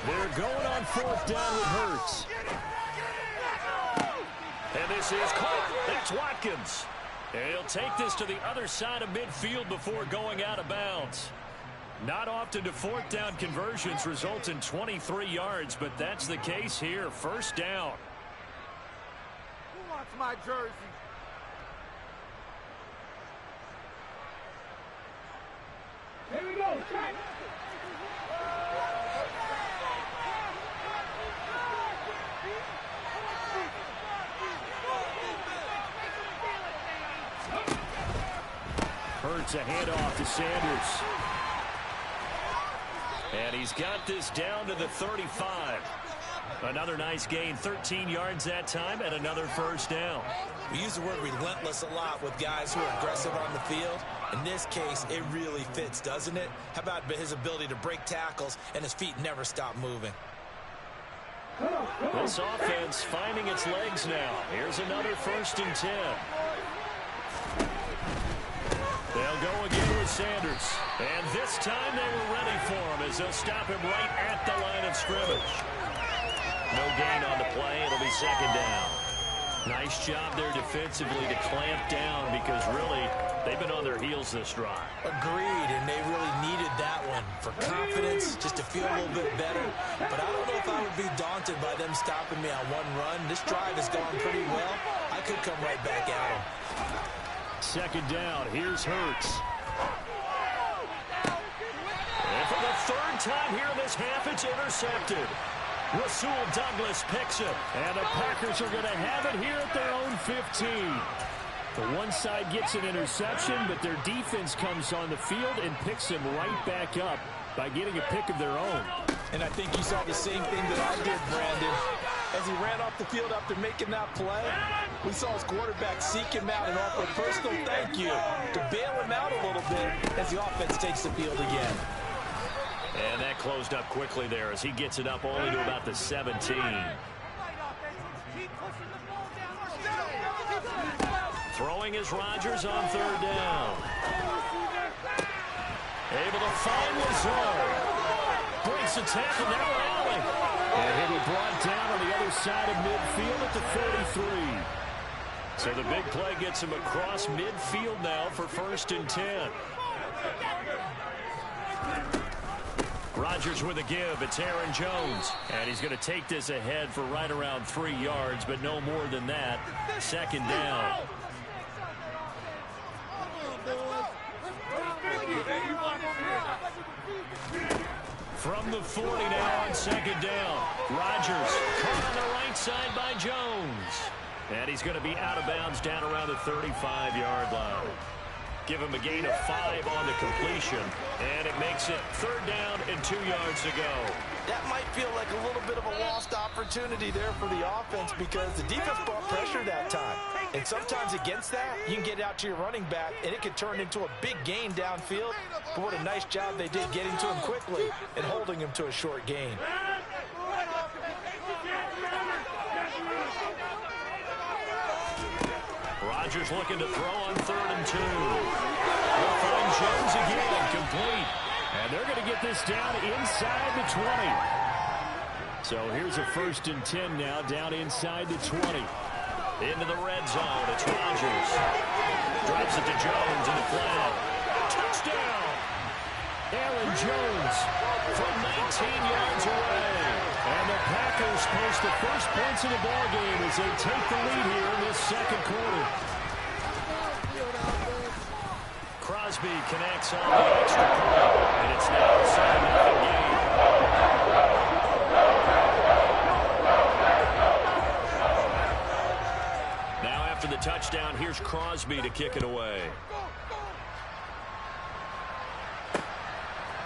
They're going on fourth down with Hurts. And this is caught. That's Watkins. And he'll take this to the other side of midfield before going out of bounds. Not often do fourth down conversions result in 23 yards, but that's the case here. First down. Who wants my jersey? Here we go. Hurts a handoff to Sanders. And he's got this down to the 35. Another nice gain, 13 yards that time, and another first down. We use the word relentless a lot with guys who are aggressive on the field. In this case, it really fits, doesn't it? How about his ability to break tackles and his feet never stop moving? This offense finding its legs now. Here's another 1st and 10. They'll go again with Sanders. And this time they were ready for him as they'll stop him right at the line of scrimmage. No gain on the play. It'll be 2nd down. Nice job there defensively to clamp down because really they've been on their heels this drive. Agreed, and they really needed that one for confidence, just to feel a little bit better. But I don't know if I would be daunted by them stopping me on one run. This drive has gone pretty well. I could come right back at them. 2nd down. Here's Hurts. And for the 3rd time here in this half, it's intercepted. Rasul Douglas picks it. And the Packers are going to have it here at their own 15. The one side gets an interception, but their defense comes on the field and picks him right back up by getting a pick of their own. And I think you saw the same thing that I did, Brandon. As he ran off the field after making that play, we saw his quarterback seek him out and offer a personal thank you to bail him out a little bit as the offense takes the field again. And that closed up quickly there as he gets it up only to about the 17. Throwing is Rodgers on 3rd down. Able to find Lazard. Breaks the tackle, now rallying. And he'll be brought down on the other side of midfield at the 43. So the big play gets him across midfield now for 1st and 10. Rodgers with a give. It's Aaron Jones. And he's going to take this ahead for right around 3 yards, but no more than that. 2nd down. From the 40 now on 2nd down. Rodgers caught on the right side by Jones. And he's going to be out of bounds down around the 35-yard line. Give him a gain of 5 on the completion. And it makes it 3rd down and 2 yards to go. That might feel like a little bit of a lost opportunity there for the offense because the defense brought pressure that time. And sometimes against that, you can get out to your running back, and it could turn into a big gain downfield. But what a nice job they did getting to him quickly and holding him to a short gain. Rodgers looking to throw on 3rd and 2. They'll find Jones again, complete. And they're going to get this down inside the 20. So here's a 1st and 10 now, down inside the 20. Into the red zone, it's Rodgers. Drives it to Jones in the flat. Touchdown! Aaron Jones from 19 yards away. And the Packers post the first points of the ballgame as they take the lead here in this 2nd quarter. Crosby connects on the extra point, and it's now a 7-0 game. Now after the touchdown, here's Crosby to kick it away.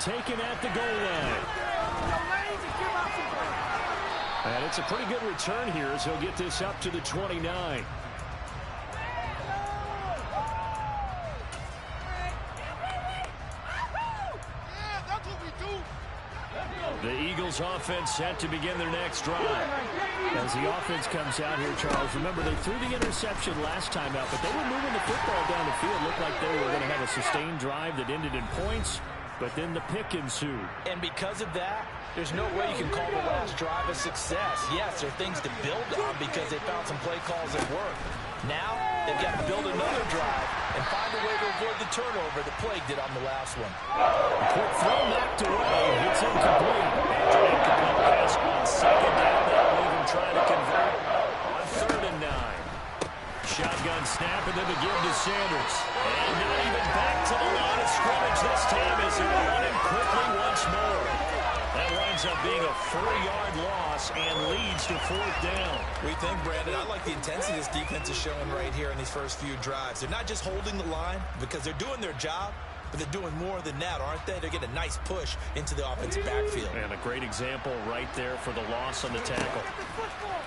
Taken at the goal line. And it's a pretty good return here as he'll get this up to the 29. The Eagles Eagles offense set to begin their next drive. As the offense comes out here, Charles, remember they threw the interception last time out, but they were moving the football down the field. Looked like they were going to have a sustained drive that ended in points, but then the pick ensued. And because of that, there's no way you can call the last drive a success. Yes, there are things to build on because they found some play calls that work. Now, they've got to build another drive and find a way to avoid the turnover that plagued it on the last one. A quick throw knocked away. It's incomplete. After an incomplete pass on second down, they'll leave him trying to convert on 3rd and 9. Shotgun snap and then the give to Sanders. And not even back to the line of scrimmage this time as they're running quickly once more. That winds up being a 4-yard loss and leads to 4th down. What do you think, Brandon? I like the intensity this defense is showing right here in these first few drives. They're not just holding the line because they're doing their job, but they're doing more than that, aren't they? They're getting a nice push into the offensive backfield. And a great example right there for the loss on the tackle.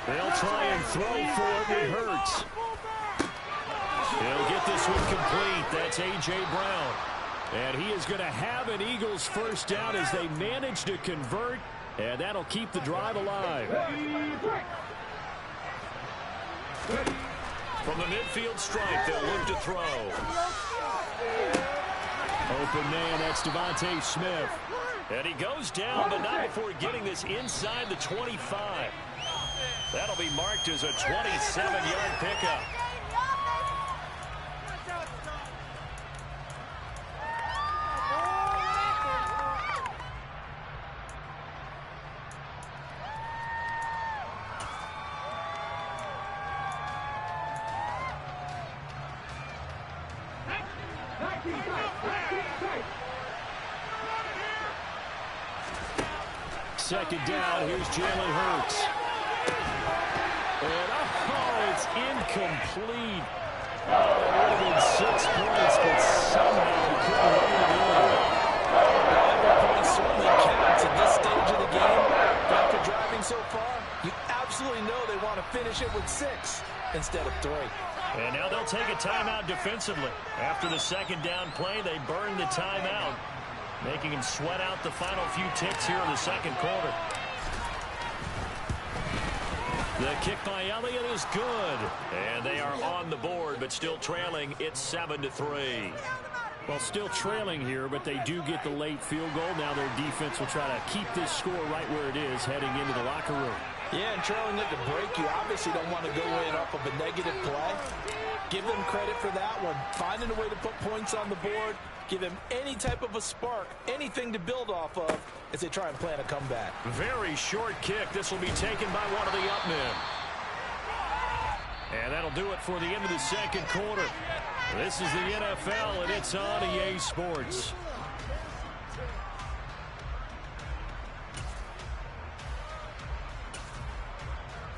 They'll try and throw for it. It hurts. He'll get this one complete. That's A.J. Brown. And he is going to have an Eagles first down as they manage to convert, and that'll keep the drive alive. From the midfield stripe, they'll look to throw. Open man, that's Devontae Smith. And he goes down, but not before getting this inside the 25. That'll be marked as a 27-yard pickup. Second down, here's Jalen Hurts. And it's incomplete. That would have been 6 points, but somehow he couldn't run it in. Every point certainly counts at this stage of the game. After driving so far, you absolutely know they want to finish it with 6 instead of 3. And now they'll take a timeout defensively. After the second down play, they burn the timeout, making him sweat out the final few ticks here in the second quarter. The kick by Elliott is good. And they are on the board, but still trailing. It's 7-3. Well, still trailing here, but they do get the late field goal. Now their defense will try to keep this score right where it is heading into the locker room. Yeah, and trailing at the break, you obviously don't want to go in off of a negative play. Give them credit for that one. Finding a way to put points on the board. Give them any type of a spark, anything to build off of as they try and plan a comeback. Very short kick. This will be taken by one of the up men. And that'll do it for the end of the second quarter. This is the NFL, and it's on EA Sports.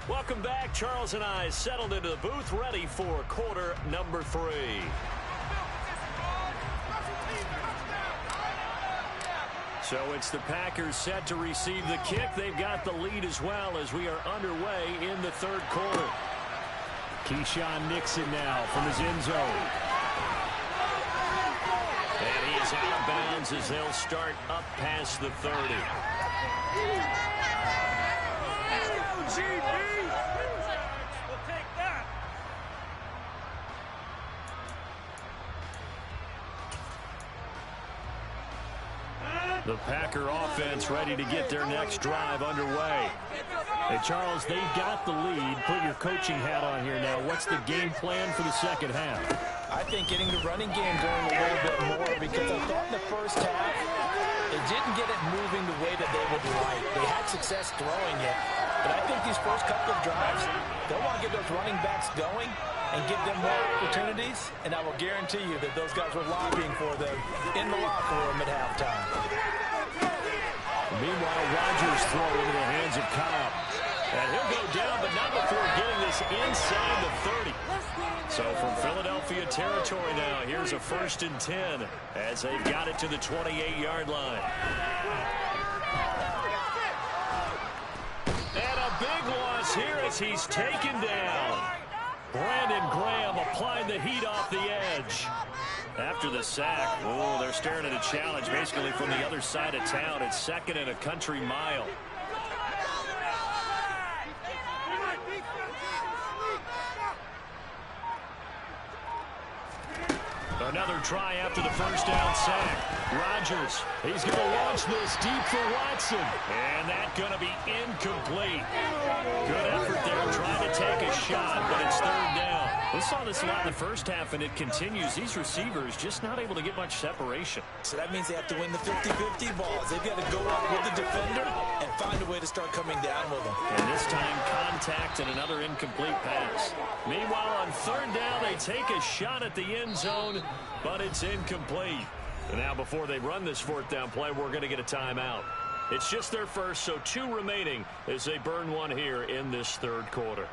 Welcome back. Charles and I settled into the booth, ready for quarter number 3. So it's the Packers set to receive the kick. They've got the lead as well as we are underway in the third quarter. Keyshawn Nixon now from his end zone. And he is out of bounds as they'll start up past the 30. The Packer offense ready to get their next drive underway. Hey, Charles, they've got the lead. Put your coaching hat on here now. What's the game plan for the second half? I think getting the running game going a little bit more because I thought in the first half they didn't get it moving the way that they would like. They had success throwing it, but I think these first couple of drives, they'll want to get those running backs going and give them more opportunities, and I will guarantee you that those guys were lobbying for them in the locker room at halftime. Meanwhile, Rodgers throw into the hands of Cobb. And he'll go down, but not before getting this inside the 30. So from Philadelphia territory now, here's a 1st and 10 as they've got it to the 28-yard line. And a big loss here as he's taken down. Brandon Graham applied the heat off the edge. After the sack, they're staring at a challenge basically from the other side of town. It's 2nd and a country mile. Another try after the first down sack. Rodgers, he's going to launch this deep for Watson. And that's going to be incomplete. Good effort there trying to take a shot, but it's third down. We saw this a lot in the first half, and it continues. These receivers just not able to get much separation. So that means they have to win the 50-50 balls. They've got to go up with the defender and find a way to start coming down with them. And this time, contact and another incomplete pass. Meanwhile, on third down, they take a shot at the end zone, but it's incomplete. And now, before they run this fourth down play, we're going to get a timeout. It's just their first, so 2 remaining as they burn one here in this third quarter.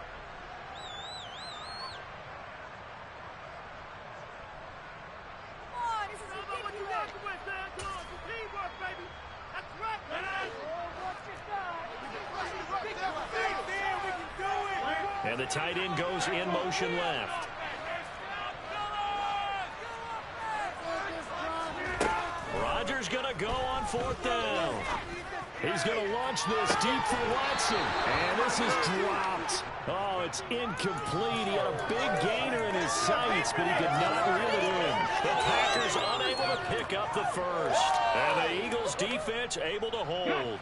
And the tight end goes in motion left. Rodgers going to go on fourth down. He's going to launch this deep for Watson. And this is dropped. Oh, it's incomplete. He had a big gainer in his sights, but he could not reel it in. The Packers unable to pick up the first. And the Eagles defense able to hold.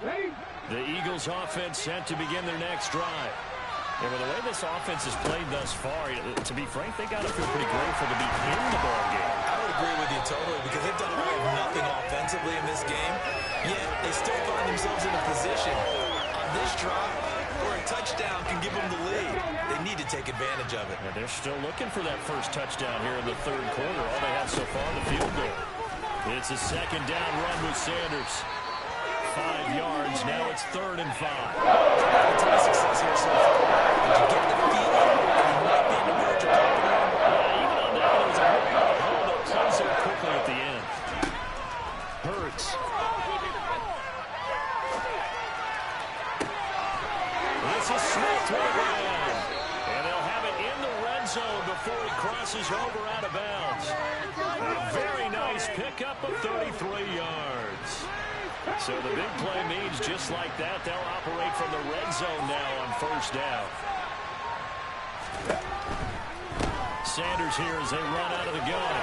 The Eagles offense set to begin their next drive. And with the way this offense has played thus far, to be frank, they got to feel pretty grateful to be in the ball game. I would agree with you totally because they've done all of nothing offensively in this game, yet they still find themselves in a position on this drive where a touchdown can give them the lead. They need to take advantage of it. And they're still looking for that first touchdown here in the third quarter. All they have so far, the field goal. It's a second down run with Sanders. 5 yards. Now it's 3rd and 5. A ton of success here so far. Did you get the feeling you might be in the verge of popping one? Yeah, even on that, there was a hold up close there quickly at the end. Hurts. This is Smith to the ground. And they'll have it in the red zone before he crosses over out of bounds. A very nice pickup of 33 yards. So the big play means just like that, they'll operate from the red zone now on first down. Sanders here as they run out of the gun.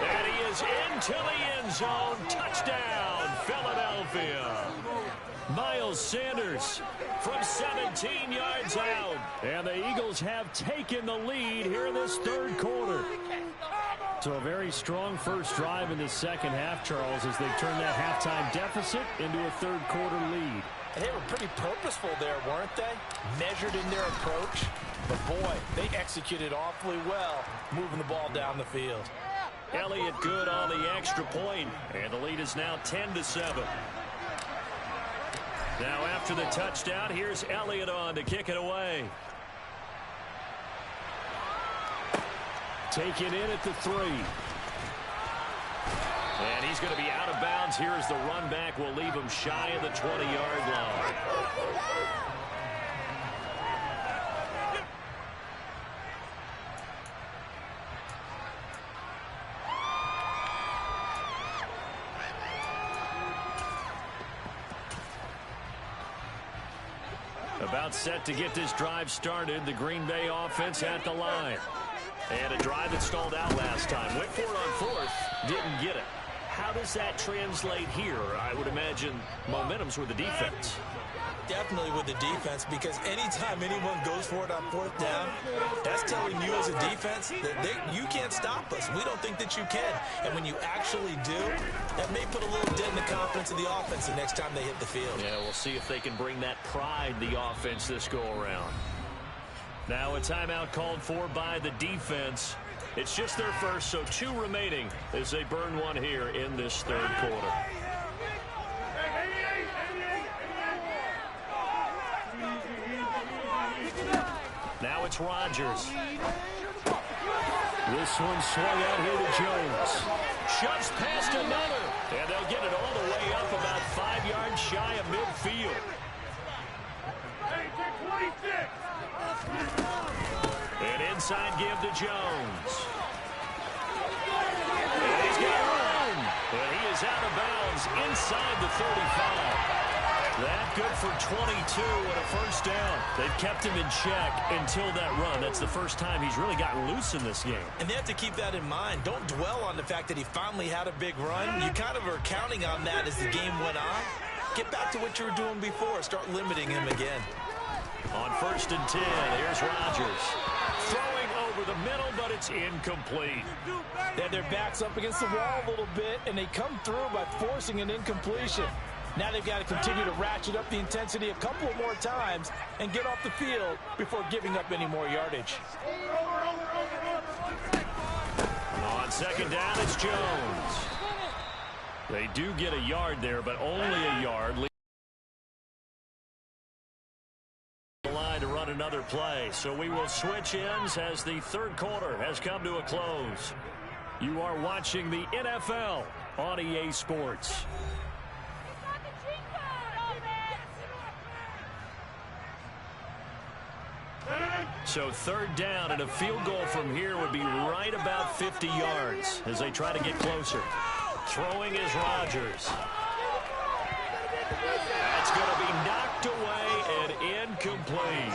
And he is into the end zone. Touchdown, Philadelphia. Miles Sanders from 17 yards out. And the Eagles have taken the lead here in this third quarter. So a very strong first drive in the second half, Charles, as they turn that halftime deficit into a third quarter lead. And they were pretty purposeful there, weren't they? Measured in their approach. But boy, they executed awfully well, moving the ball down the field. Elliott good on the extra point, and the lead is now 10-7. Now after the touchdown, here's Elliott on to kick it away. Taken in at the 3. And he's going to be out of bounds here as the run back will leave him shy of the 20-yard line. About set to get this drive started. The Green Bay offense at the line. And a drive that stalled out last time. Went for it on fourth. Didn't get it. How does that translate here? I would imagine momentum's with the defense. Definitely with the defense, because anytime anyone goes for it on fourth down, that's telling you as a defense that you can't stop us. We don't think that you can. And when you actually do, that may put a little dent in the confidence of the offense the next time they hit the field. Yeah, we'll see if they can bring that pride to the offense this go-around. Now a timeout called for by the defense. It's just their first, so 2 remaining as they burn one here in this third quarter. Now it's Rodgers. This one swung out here to Jones. Shoves past another. And they'll get it all the way up about 5 yards shy of midfield. And inside give to Jones. And he's got room. And he is out of bounds inside the 35. That good for 22 and a first down. They've kept him in check until that run. That's the first time he's really gotten loose in this game. And they have to keep that in mind. Don't dwell on the fact that he finally had a big run. You kind of are counting on that as the game went on. Get back to what you were doing before. Start limiting him again. On 1st and 10, here's Rodgers. Throwing over the middle, but it's incomplete. They had their backs up against the wall a little bit, and they come through by forcing an incompletion. Now they've got to continue to ratchet up the intensity a couple of more times and get off the field before giving up any more yardage. On 2nd down, it's Jones. They do get a yard there, but only a yard. The line to run another play. So we will switch ends as the 3rd quarter has come to a close. You are watching the NFL on EA Sports. So 3rd down and a field goal from here would be right about 50 yards as they try to get closer. Throwing is Rodgers. That's going to be knocked away and incomplete.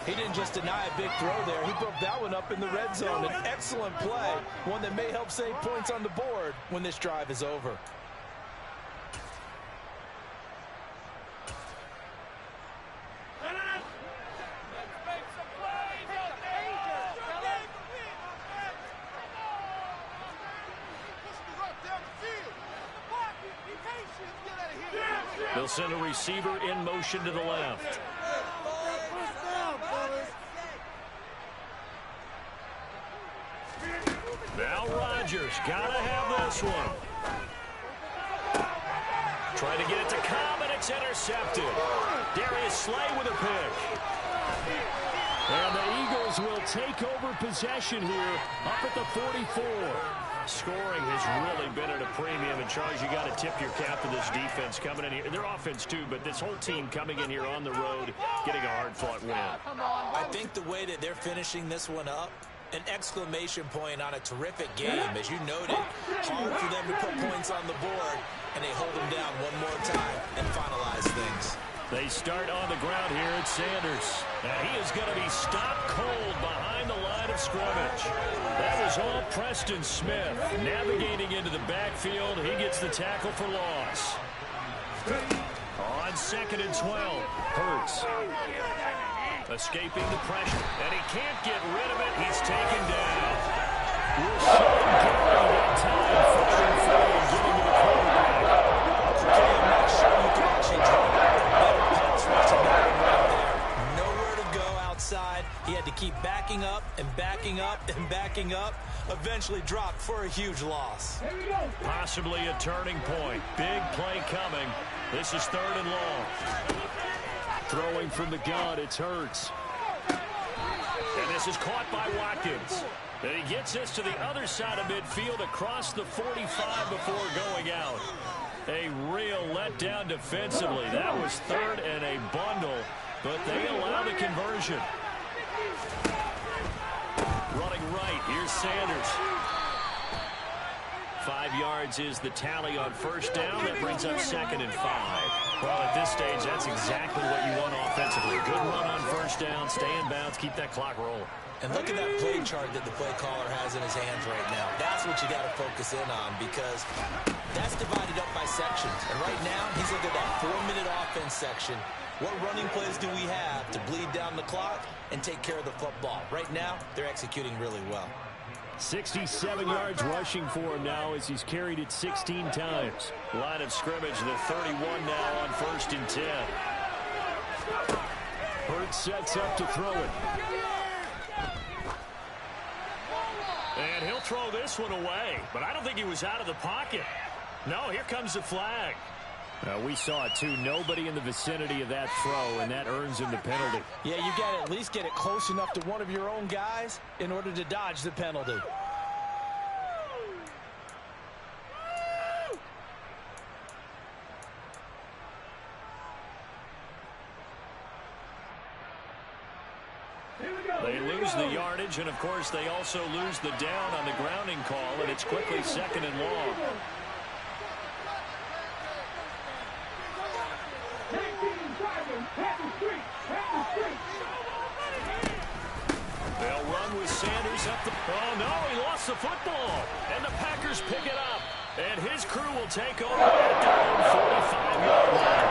He didn't just deny a big throw there. He broke that one up in the red zone. An excellent play, one that may help save points on the board when this drive is over. They'll send a receiver in motion to the left. Now Rodgers got to have this one. Trying to get it to Cobb, and it's intercepted. Darius Slay with a pick. And the Eagles will take over possession here up at the 44. Scoring has really been at a premium. And, Charles, you got to tip your cap to this defense coming in here. Their offense, too, but this whole team coming in here on the road, getting a hard-fought win. I think the way that they're finishing this one up, an exclamation point on a terrific game. As you noted, hard for them to put points on the board, and they hold them down one more time and finalize things. They start on the ground here at Sanders. And he is going to be stopped cold behind the line of scrimmage. That was all Preston Smith. Navigating into the backfield, he gets the tackle for loss. On 2nd and 12, Hurts. Escaping the pressure, and he can't get rid of it. He's taken down. We'll show him going that time, fighting for and getting to the quarterback. Okay, I'm not sure you can actually draw better pass rushing than right there. Nowhere to go outside. He had to keep backing up and backing up and backing up. Eventually dropped for a huge loss. Possibly a turning point. Big play coming. This is 3rd and long. Throwing from the gun, it's Hurts. And this is caught by Watkins. And he gets this to the other side of midfield across the 45 before going out. A real letdown defensively. That was 3rd and a bundle, but they allow the conversion. Running right, here's Sanders. 5 yards is the tally on 1st down. That brings up 2nd and 5. Well, at this stage, that's exactly what you want offensively. Good run on 1st down, stay in bounds, keep that clock rolling. And look at that play chart that the play caller has in his hands right now. That's what you got to focus in on, because that's divided up by sections. And right now, he's looking at that 4-minute offense section. What running plays do we have to bleed down the clock and take care of the football? Right now, they're executing really well. 67 yards rushing for him now as he's carried it 16 times. Line of scrimmage, the 31 now on 1st and 10. Hurts sets up to throw it. And he'll throw this one away, but I don't think he was out of the pocket. No, here comes the flag. We saw it, too. Nobody in the vicinity of that throw, and that earns him the penalty. Yeah, you got to at least get it close enough to one of your own guys in order to dodge the penalty. They lose the yardage, and, of course, they also lose the down on the grounding call, and it's quickly 2nd and long. They'll run with Sanders up the... Oh, no, he lost the football. And the Packers pick it up. And his crew will take over at their own 45-yard line.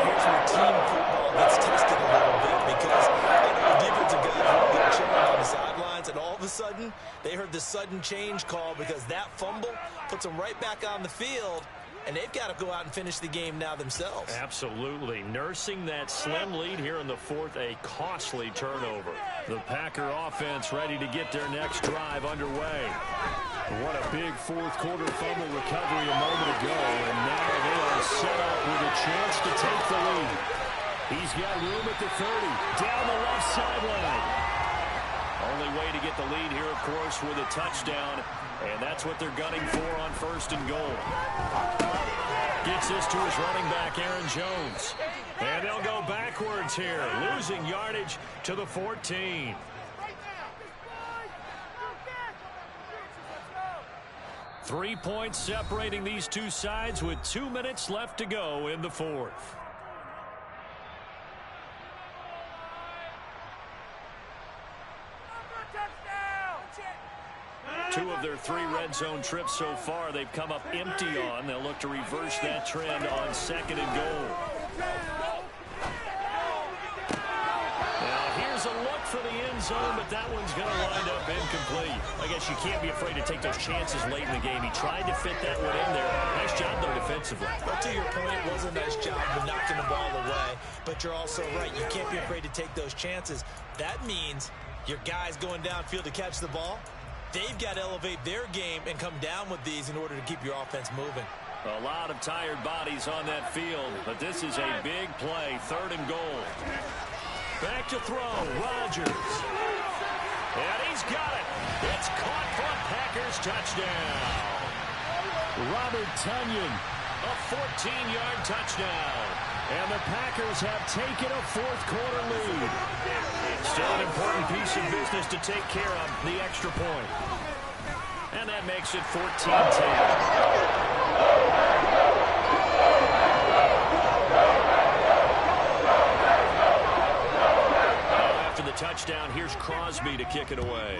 Here's where team football gets tested a little bit because the defensive guys were getting chilling on the sidelines, and all of a sudden, they heard the sudden change call because that fumble puts them right back on the field, and they've got to go out and finish the game now themselves. Absolutely. Nursing that slim lead here in the fourth, a costly turnover. The Packer offense ready to get their next drive underway. What a big fourth quarter fumble recovery a moment ago, and now they are set up with a chance to take the lead. He's got room at the 30, down the left sideline. Only way to get the lead here, of course, with a touchdown, and that's what they're gunning for on first and goal. Gets this to his running back, Aaron Jones. And they'll go backwards here, losing yardage to the 14. Three points separating these two sides with 2 minutes left to go in the fourth. Two of their three red zone trips so far they've come up empty on. They'll look to reverse that trend on second and goal. Now here's a look for the end zone, but that one's going to wind up incomplete. I guess you can't be afraid to take those chances late in the game. He tried to fit that one in there. Nice job, though, defensively. But to your point, it was a nice job of knocking the ball away. But you're also right. You can't be afraid to take those chances. That means your guys going downfield to catch the ball, they've got to elevate their game and come down with these in order to keep your offense moving. A lot of tired bodies on that field, but this is a big play, third and goal. Back to throw, Rodgers. And he's got it. It's caught for a Packers touchdown. Robert Tonyan, a 14-yard touchdown. And the Packers have taken a fourth quarter lead. Still an important piece of business to take care of, the extra point. And that makes it 14-10. Touchdown. Here's Crosby to kick it away.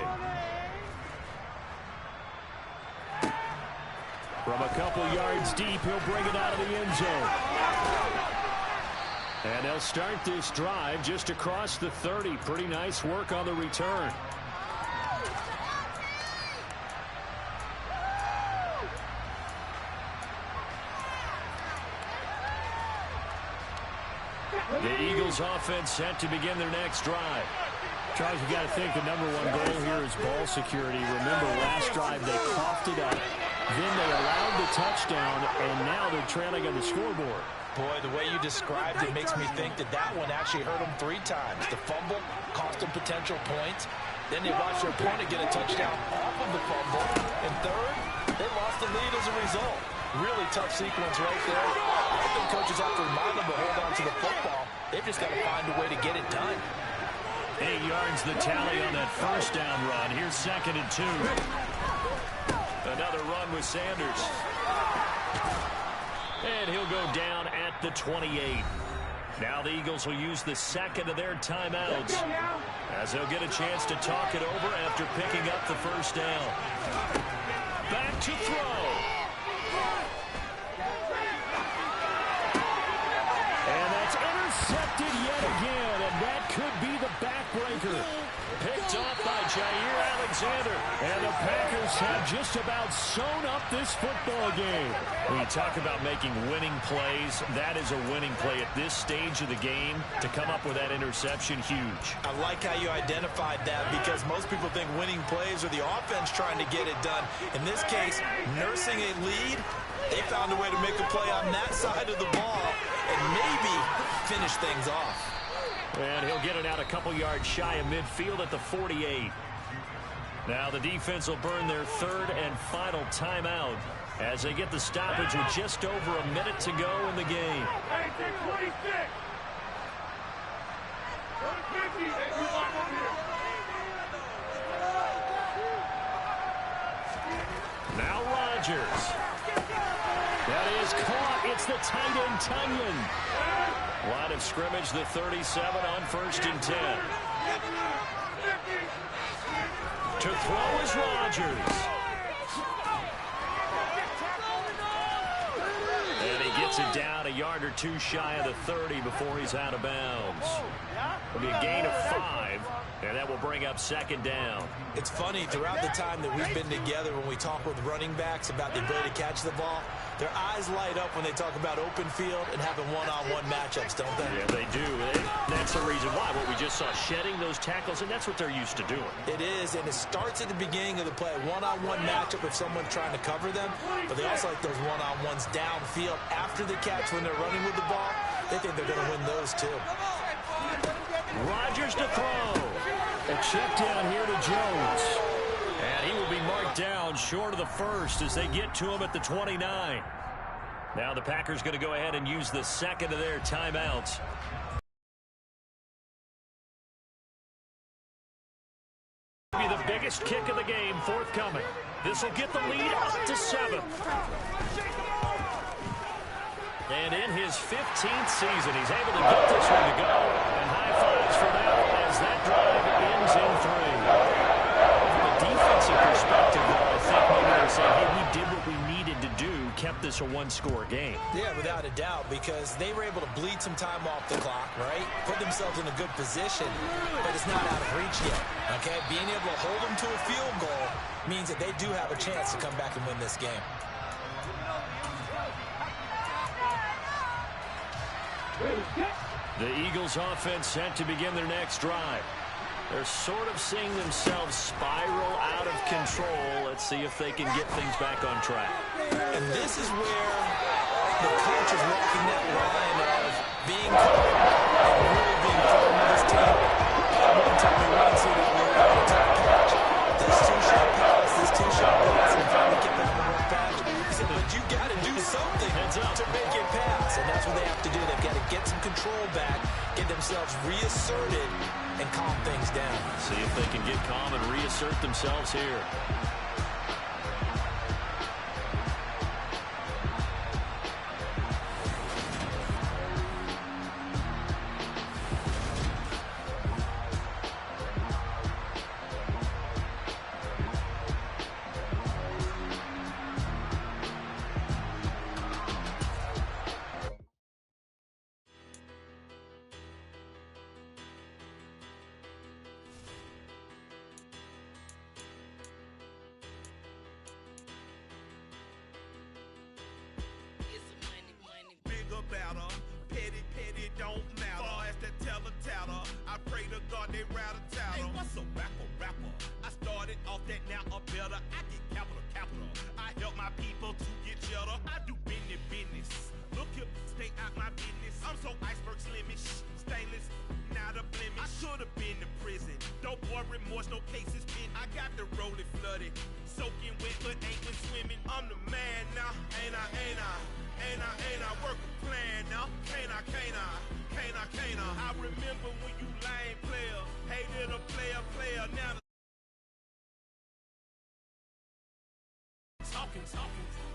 From a couple yards deep, he'll bring it out of the end zone. And they'll start this drive just across the 30. Pretty nice work on the return. The Eagles offense set to begin their next drive. Charles, you got to think the #1 goal here is ball security. Remember, last drive they coughed it up. Then they allowed the touchdown, and now they're trailing on the scoreboard. Boy, the way you described it makes me think that that one actually hurt them 3 times. The fumble cost them potential points. Then they watched their opponent get a touchdown off of the fumble. And third, they lost the lead as a result. Really tough sequence right there. I think coaches have to remind them to hold on to the football. They've just got to find a way to get it done. 8 yards the tally on that first down run. Here's second and 2. Another run with Sanders. And he'll go down at the 28. Now the Eagles will use the second of their timeouts as they'll get a chance to talk it over after picking up the first down. Back to throw. And that's intercepted yet again, and that could be the backbreaker. Picked off by Jair Alexander, and the Packers have just about sewn up this football game. When you talk about making winning plays, that is a winning play at this stage of the game. To come up with that interception, huge. I like how you identified that because most people think winning plays are the offense trying to get it done. In this case, nursing a lead, they found a way to make a play on that side of the ball and maybe finish things off. And he'll get it out a couple yards shy of midfield at the 48. Now the defense will burn their third and final timeout as they get the stoppage with just over a minute to go in the game. Now Rodgers. That is caught. It's the tight end, Tonyan. A lot line of scrimmage, the 37 on 1st and 10. To throw is Rodgers. And he gets it down a yard or two shy of the 30 before he's out of bounds. It'll be a gain of 5, and that will bring up 2nd down. It's funny, throughout the time that we've been together, when we talk with running backs about the ability to catch the ball, their eyes light up when they talk about open field and having one-on-one matchups, don't they? Yeah, they do. That's the reason why. What we just saw, shedding those tackles, and that's what they're used to doing. It is, and it starts at the beginning of the play. One-on-one matchup if someone's trying to cover them, but they also like those one-on-ones downfield after the catch when they're running with the ball. They think they're going to win those too. Rodgers to throw. A check down here to Jones. And he will be marked down short of the 1st as they get to him at the 29. Now the Packers going to go ahead and use the 2nd of their timeouts. Be the biggest kick of the game forthcoming. This will get the lead up to 7. And in his 15th season, he's able to get this one to go. And high fives for that as that drive ends in 3. From a defensive perspective, though, I think maybe they're saying, hey, we did what we needed to do, kept this a one-score game. Yeah, without a doubt, because they were able to bleed some time off the clock, right? Put themselves in a good position, but it's not out of reach yet, okay? Being able to hold them to a field goal means that they do have a chance to come back and win this game. The Eagles offense set to begin their next drive. They're sort of seeing themselves spiral out of control. Let's see if they can get things back on track. And this is where the coach is walking that line of being calm and really being firm with his team. One time we won, see that we're out of top patch. This two-shot pass, and finally get that on one patch. He said, but you got to do something to make it pass. And that's what they have to do. They've got to get some control back, get themselves reasserted, and calm things down. See if they can get calm and reassert themselves here.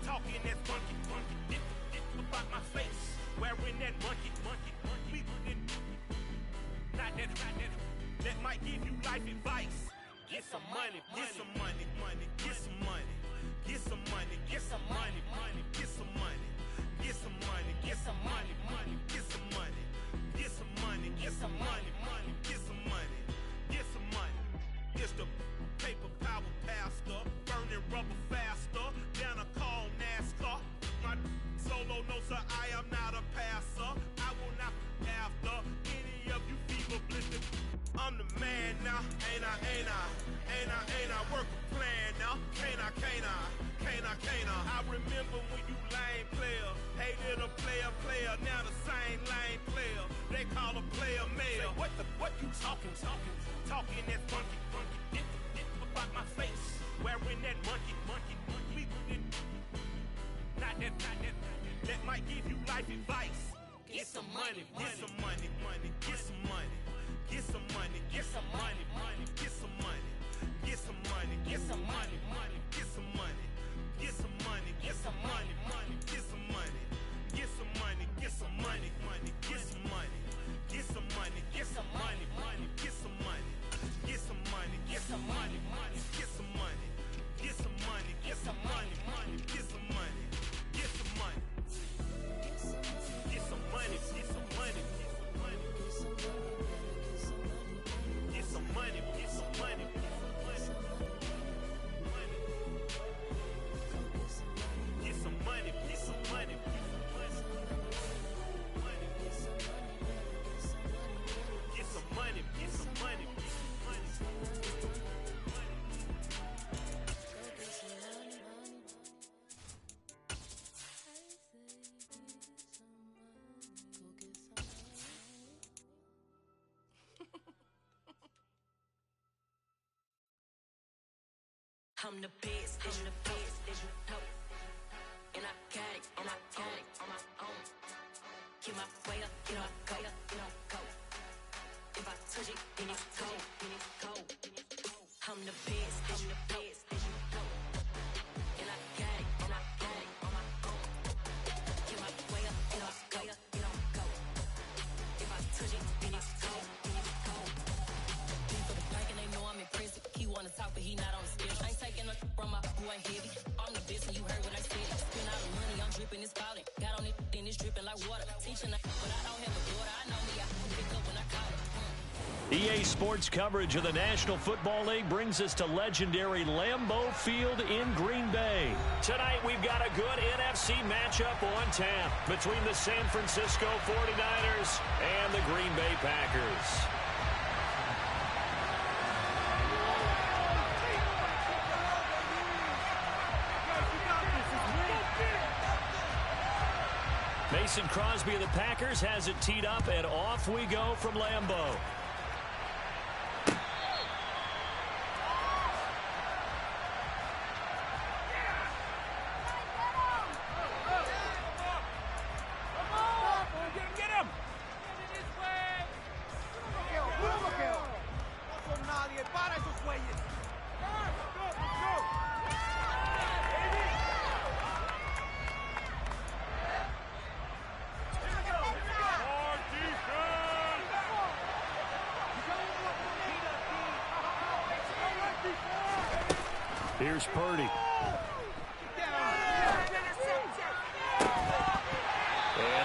Talking that funky, about my face, wearing that monkey, not that, that might give you life advice. Get some money, get some money, get some money, get some money, get some money, get some money, get some money, get some money, get some money, get some money, get some money, get some money, get some money. It's the paper power pastor, burning rubber faster, down a call NASCAR. My solo no sir, I am not a passer. I will not after any of you fever blistered. I'm the man now, ain't I? Work a plan now, can't I? I remember when you lame player, hated a player, now the same lame player. They call a player mayor. What you talking that funky, about my face, wearing that monkey, not that, that might give you life advice. Get some money, get some money, get some money, get some money, get some money, get some money, get some money, get some money, get some money, get some money, get some money, get some money, get some money, get some money, get some money. I'm the best, I'm the best, as you know. And I got it, on my own. Get my way up, get my go, go. If I touch it, then it's cold, I'm the best, as you know. And I got it, on my own. Get my way up, get my go. If I touch it, then it's cold, For the bank and they know I'm impressive. He wanna talk, but he not on the schedule. I ain't taking no from my boy heavy. I'm the best, and you heard what I said. Spend all the money, I'm dripping, it's spouting. Got on it, then it's dripping like water. Teaching, but I don't have a daughter. I know me, I can pick up when I call her. EA Sports coverage of the National Football League brings us to legendary Lambeau Field in Green Bay. Tonight, we've got a good NFC matchup on tap between the San Francisco 49ers and the Green Bay Packers. Mason Crosby of the Packers has it teed up, and off we go from Lambeau. Here's Purdy. And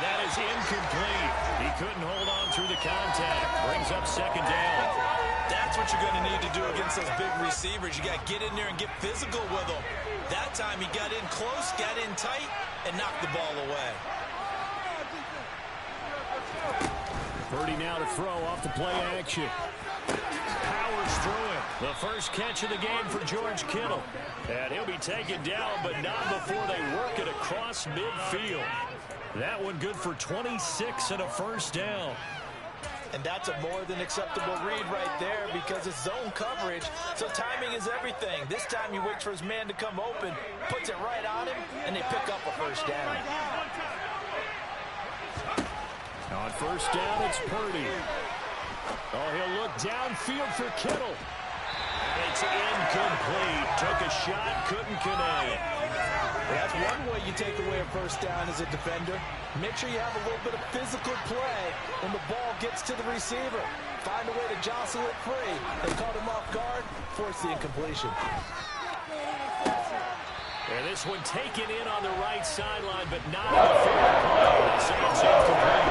that is incomplete. He couldn't hold on through the contact. Brings up second down. That's what you're going to need to do against those big receivers. You got to get in there and get physical with them. That time he got in close, got in tight, and knocked the ball away. Purdy now to throw off the play action. Powers through it. The first catch of the game for George Kittle. And he'll be taken down, but not before they work it across midfield. That one good for 26 and a first down. And that's a more than acceptable read right there because it's zone coverage, so timing is everything. This time he waits for his man to come open, puts it right on him, and they pick up a first down. On first down, it's Purdy. Oh, he'll look downfield for Kittle. It's incomplete. Took a shot, couldn't connect. That's one way you take away a first down as a defender. Make sure you have a little bit of physical play when the ball gets to the receiver. Find a way to jostle it free. They caught him off guard, force the incompletion. And this one taken in on the right sideline, but not in the forward play. They say it's incomplete.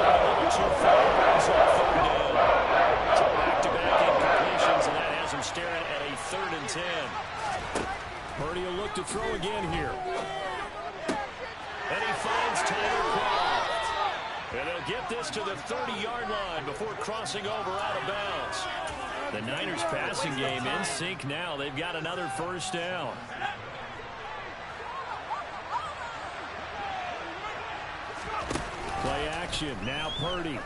A little too far, brings up third down. So back-to-back incompletions, and that has him staring at a 3rd and 10. Purdy will look to throw again here. And he finds Tyler Croft. And they'll get this to the 30-yard line before crossing over out of bounds. The Niners passing game in sync now. They've got another first down. Play action. Now Purdy.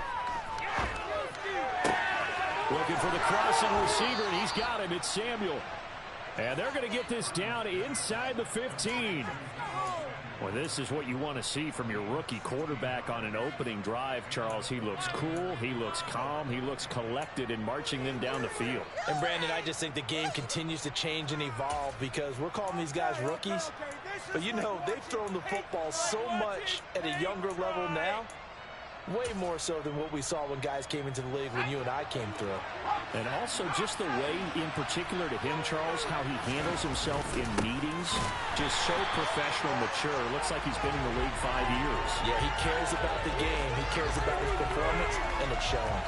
Looking for the crossing receiver, and he's got him. It's Samuel. And they're going to get this down inside the 15. Well, this is what you want to see from your rookie quarterback on an opening drive, Charles. He looks cool, he looks calm, he looks collected in marching them down the field. And, Brandon, I just think the game continues to change and evolve because we're calling these guys rookies. But, you know, they've thrown the football so much at a younger level now, way more so than what we saw when guys came into the league when you and I came through. And also just the way, in particular to him, Charles, how he handles himself in meetings. Just so professional, mature. Looks like he's been in the league 5 years. Yeah, he cares about the game. He cares about his performance, and it's showing.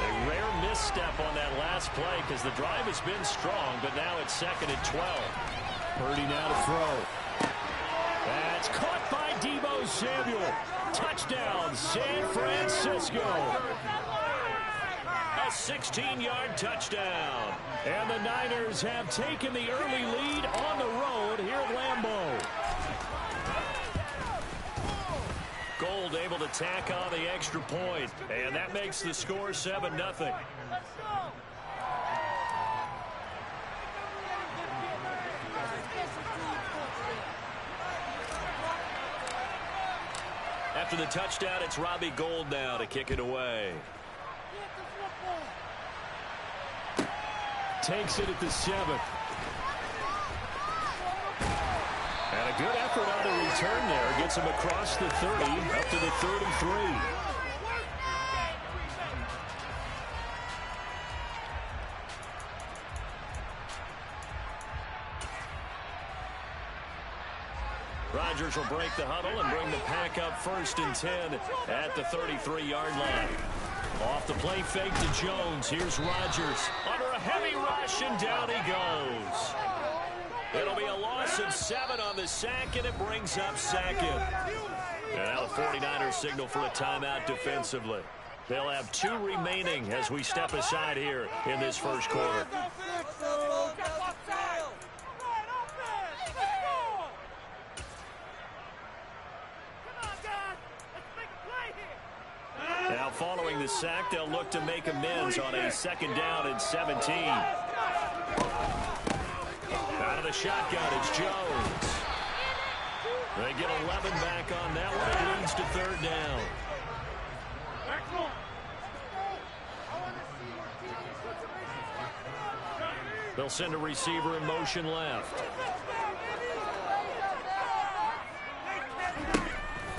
A rare misstep on that last play because the drive has been strong, but now it's 2nd and 12. Purdy now to throw. That's caught by Deebo Samuel. Touchdown, San Francisco. A 16-yard touchdown. And the Niners have taken the early lead on the road here at Lambeau. Gold able to tack on the extra point, and that makes the score 7-0. After the touchdown, it's Robbie Gould now to kick it away. Takes it at the 7th. And a good effort on the return there. Gets him across the 30, up to the 33. Rodgers will break the huddle and bring the pack up 1st and 10 at the 33-yard line. Off the play fake to Jones. Here's Rodgers under a heavy rush, and down he goes. It'll be a loss of 7 on the sack, and it brings up 2nd. And now the 49ers signal for a timeout defensively. They'll have 2 remaining as we step aside here in this first quarter. Now following the sack, they'll look to make amends on a 2nd down and 17. Out of the shotgun, it's Jones. They get 11 back on that one. It leads to 3rd down. They'll send a receiver in motion left.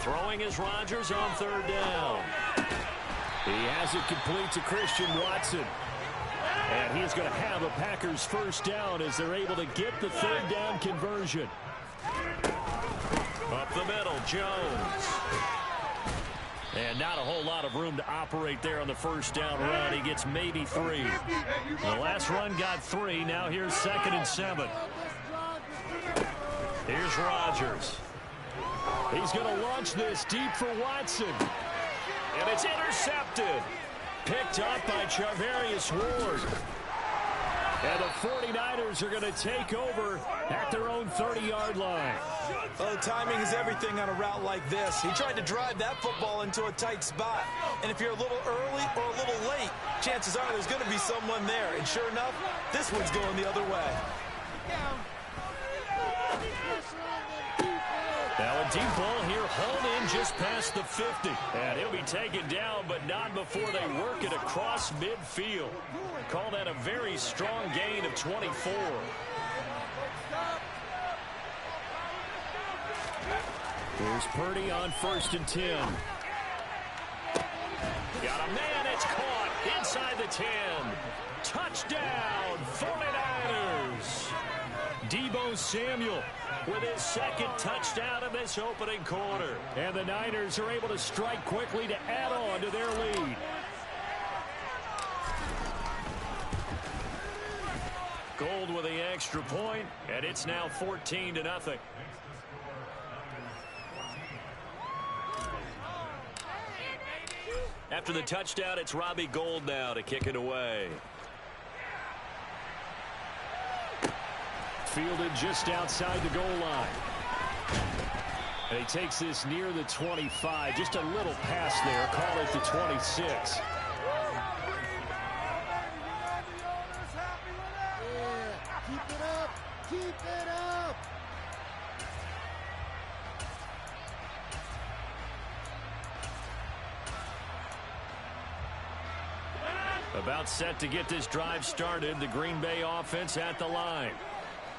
Throwing is Rodgers on 3rd down. He has it complete to Christian Watson. And he's going to have a Packers 1st down as they're able to get the 3rd down conversion. Up the middle, Jones. And not a whole lot of room to operate there on the 1st down run. He gets maybe 3. The last run got 3. Now here's 2nd and 7. Here's Rodgers. He's going to launch this deep for Watson. And it's intercepted. Picked up by Charvarius Ward. And the 49ers are going to take over at their own 30-yard line. Oh, timing is everything on a route like this. He tried to drive that football into a tight spot. And if you're a little early or a little late, chances are there's going to be someone there. And sure enough, this one's going the other way. Now a deep ball here, hauled in just past the 50. And he'll be taken down, but not before they work it across midfield. Call that a very strong gain of 24. Here's Purdy on 1st and 10. Got a man, it's caught inside the 10. Touchdown, 49ers. Deebo Samuel with his 2nd touchdown of this opening quarter. And the Niners are able to strike quickly to add on to their lead. Gould with the extra point, and it's now 14-0. After the touchdown, it's Robbie Gould now to kick it away. Fielded just outside the goal line. And he takes this near the 25. Just a little pass there. Call it the 26. Keep it up. Keep it up. About set to get this drive started. The Green Bay offense at the line.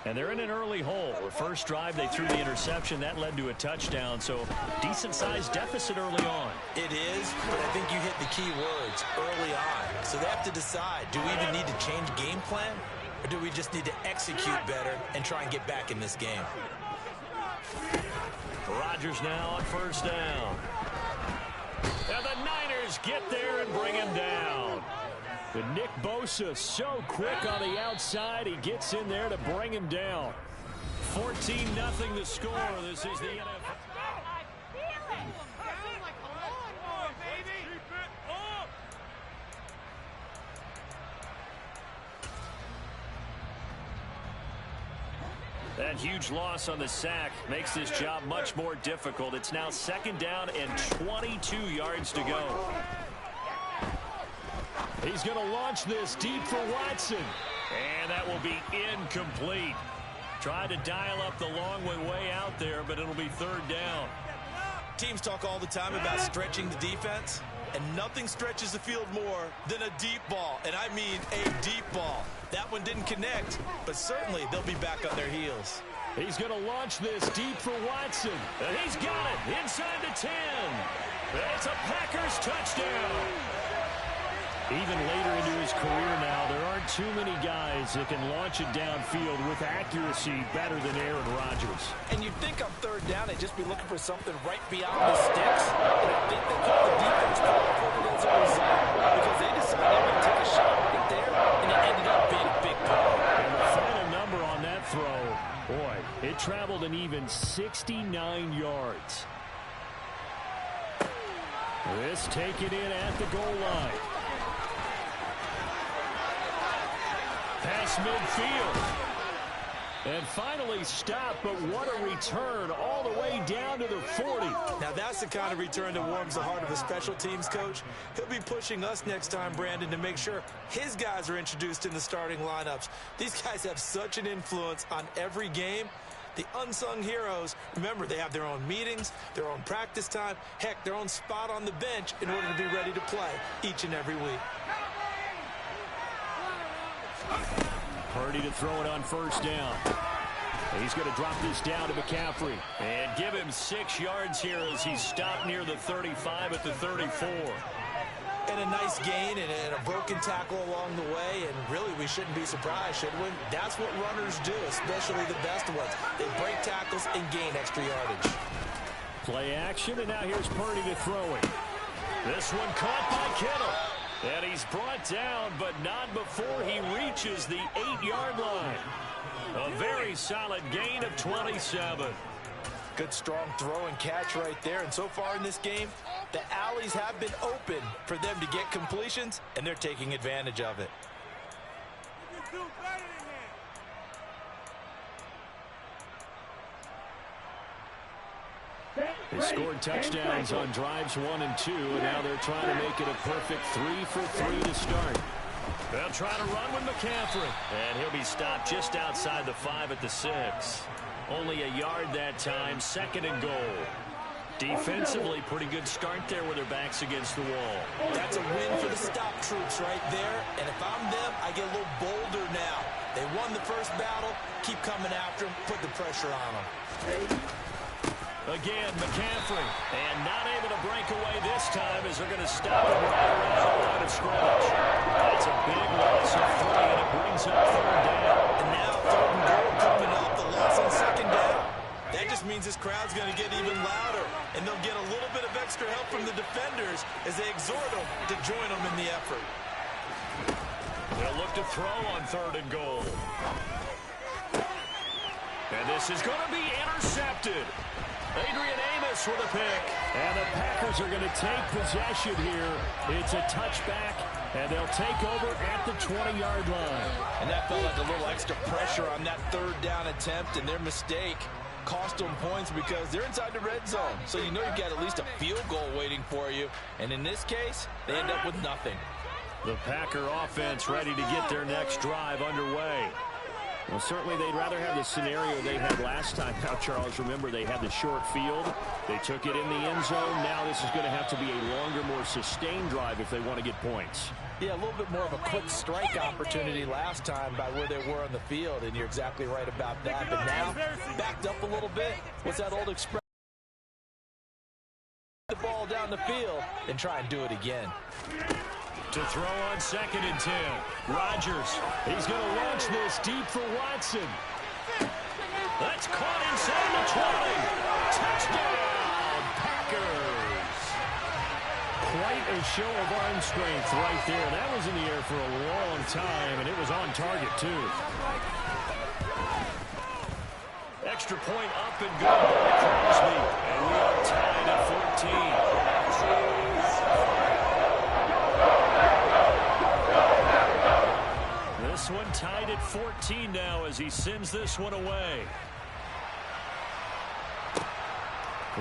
And they're in an early hole. The first drive, they threw the interception. That led to a touchdown. So decent-sized deficit early on. It is, but I think you hit the key words, early on. So they have to decide, do we even need to change game plan? Or do we just need to execute better and try and get back in this game? Rodgers now on 1st down. And the Niners get there and bring him down. But Nick Bosa so quick on the outside. He gets in there to bring him down. 14-0 the score. This is the NFL. That huge loss on the sack makes this job much more difficult. It's now 2nd down and 22 yards to go. He's going to launch this deep for Watson. And that will be incomplete. Tried to dial up the long way out there, but it'll be 3rd down. Teams talk all the time about stretching the defense, and nothing stretches the field more than a deep ball, and I mean a deep ball. That one didn't connect, but certainly they'll be back on their heels. He's going to launch this deep for Watson. And he's got it inside the 10. It's a Packers touchdown. Even later into his career now, there aren't too many guys that can launch it downfield with accuracy better than Aaron Rodgers. And you'd think on third down they'd just be looking for something right beyond the sticks. And I think they called the defense covered as a result because they decided they would take a shot right there, and it ended up being a big play. And the final number on that throw, boy, it traveled an even 69 yards. This taken in at the goal line. Pass midfield. And finally stopped, but what a return all the way down to the 40. Now that's the kind of return that warms the heart of a special teams coach. He'll be pushing us next time, Brandon, to make sure his guys are introduced in the starting lineups. These guys have such an influence on every game. The unsung heroes, remember, they have their own meetings, their own practice time, heck, their own spot on the bench in order to be ready to play each and every week. Purdy to throw it on first down. He's going to drop this down to McCaffrey. And give him 6 yards here as he's stopped near the 35 at the 34. And a nice gain and a broken tackle along the way, and really we shouldn't be surprised, should we? That's what runners do, especially the best ones. They break tackles and gain extra yardage. Play action, and now here's Purdy to throw it. This one caught by Kittle. And he's brought down, but not before he reaches the 8-yard line. A very solid gain of 27. Good strong throw and catch right there. And so far in this game, the alleys have been open for them to get completions, and they're taking advantage of it. They scored touchdowns on drives 1 and 2, and now they're trying to make it a perfect 3 for 3 to start. They'll try to run with McCaffrey. And he'll be stopped just outside the 5 at the 6. Only a yard that time, 2nd and goal. Defensively, pretty good start there with their backs against the wall. That's a win for the stop troops right there. And if I'm them, I get a little bolder now. They won the first battle. Keep coming after them. Put the pressure on them. Again, McCaffrey. And not able to break away this time as they're going to stop him right around the line of scrimmage. That's a big loss of 3, and it brings up 3rd down. And now 3rd and goal coming up. The loss on 2nd down. That just means this crowd's going to get even louder. And they'll get a little bit of extra help from the defenders as they exhort them to join them in the effort. They'll look to throw on 3rd and goal. And this is going to be intercepted. Adrian Amos with a pick. And the Packers are going to take possession here. It's a touchback, and they'll take over at the 20-yard line. And that felt like a little extra pressure on that 3rd down attempt, and their mistake cost them points because they're inside the red zone. So you know you've got at least a field goal waiting for you. And in this case, they end up with nothing. The Packer offense ready to get their next drive underway. Well, certainly they'd rather have the scenario they had last time. Now, Charles, remember, they had the short field. They took it in the end zone. Now this is going to have to be a longer, more sustained drive if they want to get points. Yeah, a little bit more of a quick strike opportunity last time by where they were on the field, and you're exactly right about that. But now, backed up a little bit. What's that old expression? The ball down the field and try and do it again. To throw on 2nd and 10. Rodgers. He's going to launch this deep for Watson. That's caught inside the 20. Touchdown, Packers. Quite a show of arm strength right there. That was in the air for a long time, and it was on target, too. Extra point up and good by Crosby. And we are tied at 14. This one tied at 14 now as he sends this one away.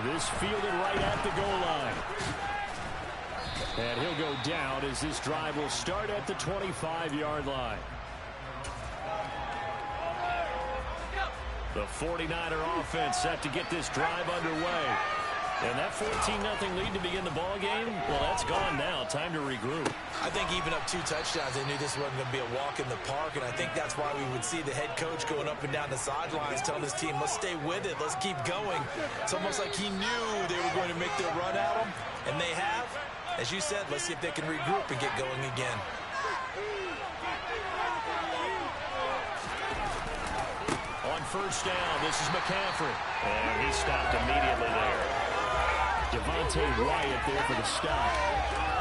This fielded right at the goal line. And he'll go down as this drive will start at the 25-yard line. The 49er offense set to get this drive underway. And that 14-0 lead to begin the ball game, well, that's gone now. Time to regroup. I think even up 2 touchdowns, they knew this wasn't going to be a walk in the park, and I think that's why we would see the head coach going up and down the sidelines telling his team, let's stay with it, let's keep going. It's almost like he knew they were going to make their run at him, and they have. As you said, let's see if they can regroup and get going again. On first down, this is McCaffrey. And he stopped immediately there. Devontae Wyatt there for the stop.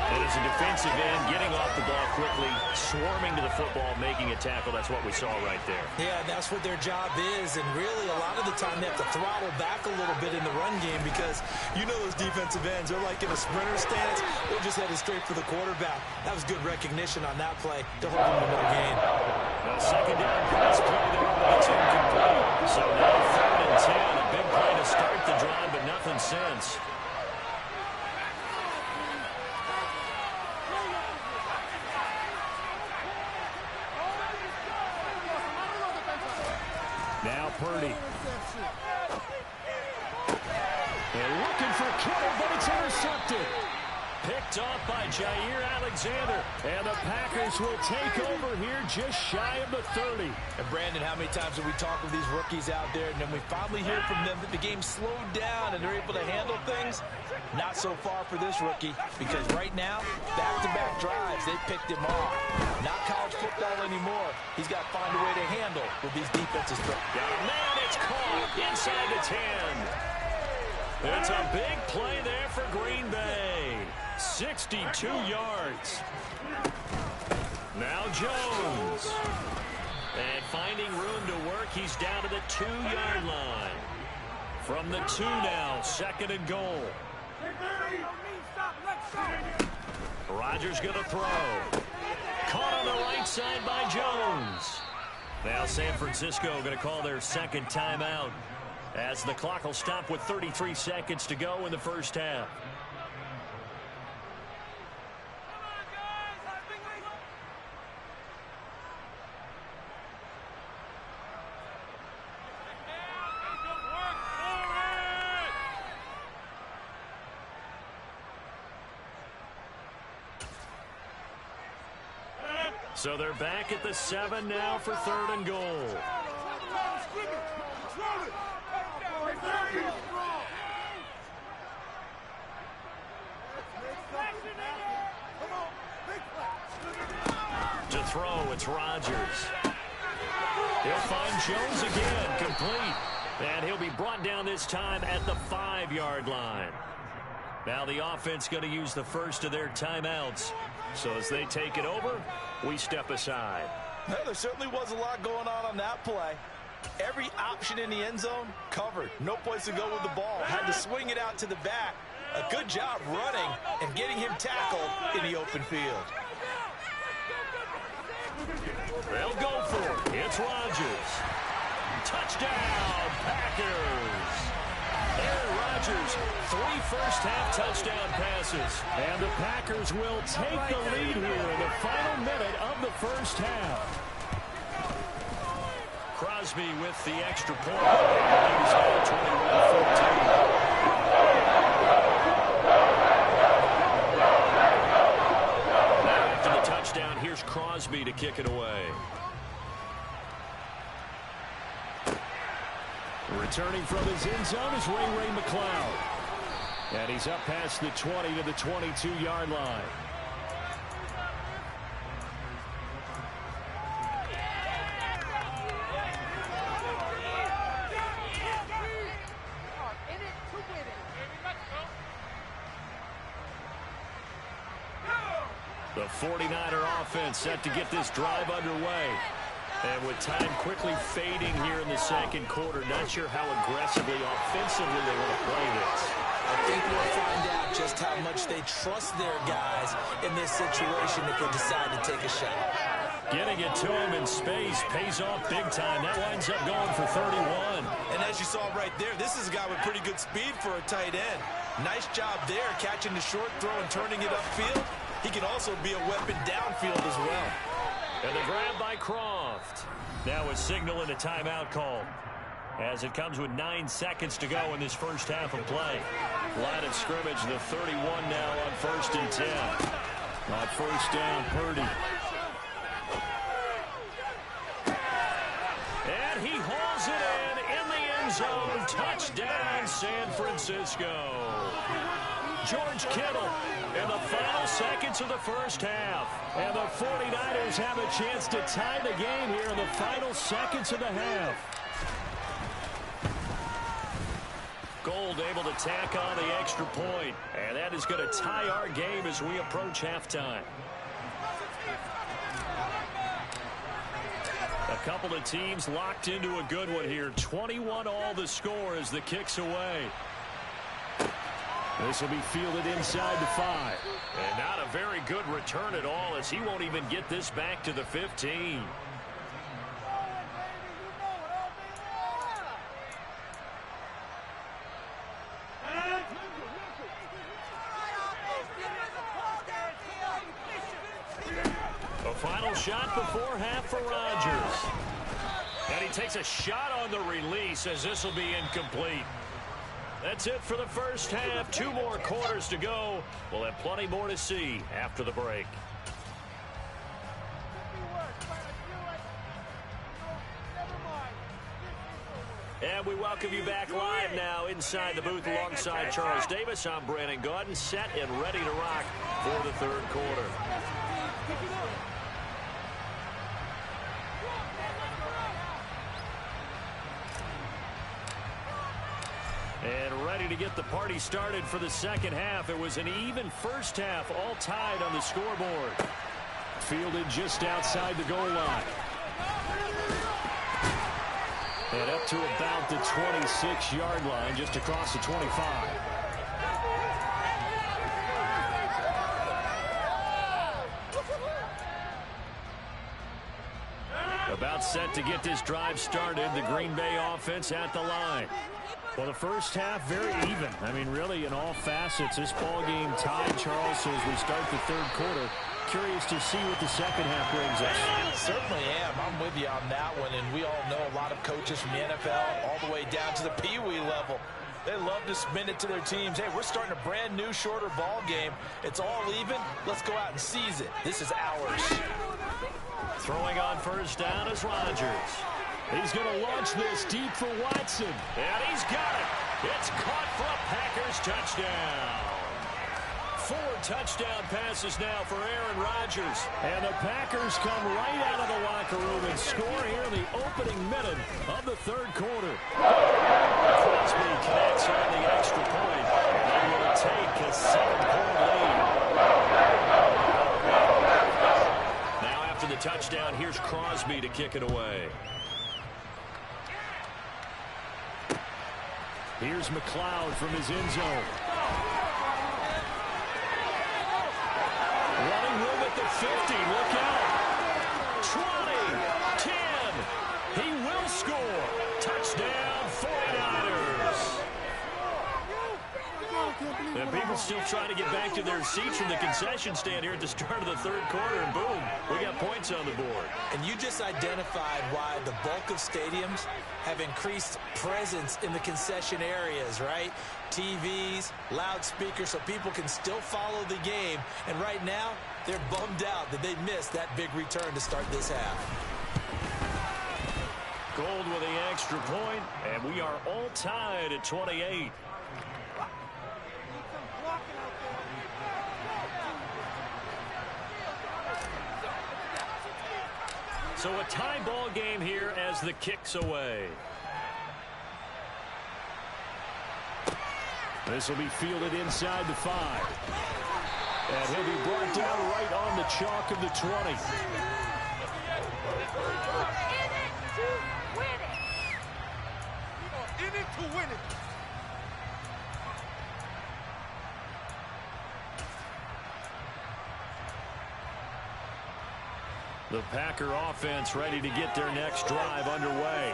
And as a defensive end, getting off the ball quickly, swarming to the football, making a tackle. That's what we saw right there. Yeah, that's what their job is. And really, a lot of the time, they have to throttle back a little bit in the run game because you know those defensive ends, they're like in a sprinter stance. They're just headed straight for the quarterback. That was good recognition on that play to hold them to no gain. A second down pass play there, but it's incomplete. So now 3rd and 10. A big play to start the drive, but nothing since. Now Purdy. They're looking for Kittle, but it's intercepted. Picked off by Jair Alexander. And the Packers will take over here just shy of the 30. And Brandon, how many times have we talked with these rookies out there, and then we finally hear from them that the game slowed down and they're able to handle things? Not so far for this rookie, because right now, back-to-back drives, they picked him off. Not college football anymore. He's got to find a way to handle with these defenses. Got a man, it's caught inside the 10. It's a big play there for Green Bay. 62 yards. Now Jones. And finding room to work, he's down to the 2-yard line. From the 2 now, 2nd and goal. Rodgers going to throw. Caught on the right side by Jones. Now San Francisco going to call their 2nd timeout as the clock will stop with 33 seconds to go in the first half. So they're back at the 7 now for 3rd and goal. To throw, it's Rodgers. He'll find Jones again, complete. And he'll be brought down this time at the 5-yard line. Now the offense going to use the first of their timeouts. So as they take it over, we step aside. Well, there certainly was a lot going on that play. Every option in the end zone covered. No place to go with the ball. Had to swing it out to the back. A good job running and getting him tackled in the open field. They'll go for it. It's Rodgers. Touchdown, Packers. Aaron Rodgers, 3 first-half touchdown passes. And the Packers will take the lead here in the final minute of the first half. Crosby with the extra point. And he's now 21-14. After the touchdown, here's Crosby to kick it away. Returning from his end zone is Ray McCloud. And he's up past the 20 to the 22-yard line. The 49er offense set to get this drive underway. And with time quickly fading here in the second quarter, not sure how aggressively, offensively they want to play this. I think we'll find out just how much they trust their guys in this situation if they decide to take a shot. Getting it to him in space pays off big time. That winds up going for 31. And as you saw right there, this is a guy with pretty good speed for a tight end. Nice job there, catching the short throw and turning it upfield. He can also be a weapon downfield as well. And the grab by Croft. Now a signal and a timeout call. as it comes with 9 seconds to go in this first half of play. Line of scrimmage, the 31 now on 1st and 10. On first down, Purdy. And he hauls it in the end zone. Touchdown, San Francisco. George Kittle in the final seconds of the first half. And the 49ers have a chance to tie the game here in the final seconds of the half. Gold able to tack on the extra point. And that is going to tie our game as we approach halftime. A couple of teams locked into a good one here. 21 all the score as the kick's away. This will be fielded inside the 5. And not a very good return at all, as he won't even get this back to the 15. A final shot before half for Rodgers. And he takes a shot on the release, as this will be incomplete. That's it for the first half. 2 more quarters to go. We'll have plenty more to see after the break. And we welcome you back live now inside the booth alongside Charles Davis. I'm Brandon Gaudin, set and ready to rock for the third quarter. And ready to get the party started for the second half. It was an even first half, all tied on the scoreboard. Fielded just outside the goal line. And up to about the 26-yard line, just across the 25. About set to get this drive started, the Green Bay offense at the line. Well, the first half, very even. I mean, really, in all facets, this ball game tied, Charles. So as we start the third quarter, curious to see what the second half brings us. Certainly am. I'm with you on that one. And we all know a lot of coaches from the NFL all the way down to the Pee-wee level. They love to spin it to their teams. Hey, we're starting a brand new, shorter ball game. It's all even. Let's go out and seize it. This is ours. Throwing on first down is Rodgers. He's going to launch this deep for Watson. And he's got it. It's caught for a Packers touchdown. 4 touchdown passes now for Aaron Rodgers. And the Packers come right out of the locker room and score here in the opening minute of the third quarter. Crosby connects on the extra point. And they will take a 7-point lead. Now after the touchdown, here's Crosby to kick it away. Here's McLeod from his end zone. Running room at the 50. Look out. 20, 10. He will score. Touchdown, 49ers. And people still trying to get back to their seats from the concession stand here at the start of the third quarter. And boom, we got points on the board. And you just identified why the bulk of stadiums have increased presence in the concession areas, right? TVs, loudspeakers, so people can still follow the game. And right now, they're bummed out that they missed that big return to start this half. Gold with the extra point, and we are all tied at 28. So a tie ball game here as the kick's away. This will be fielded inside the 5. And he'll be brought down right on the chalk of the 20. In it to win it. The Packer offense ready to get their next drive underway.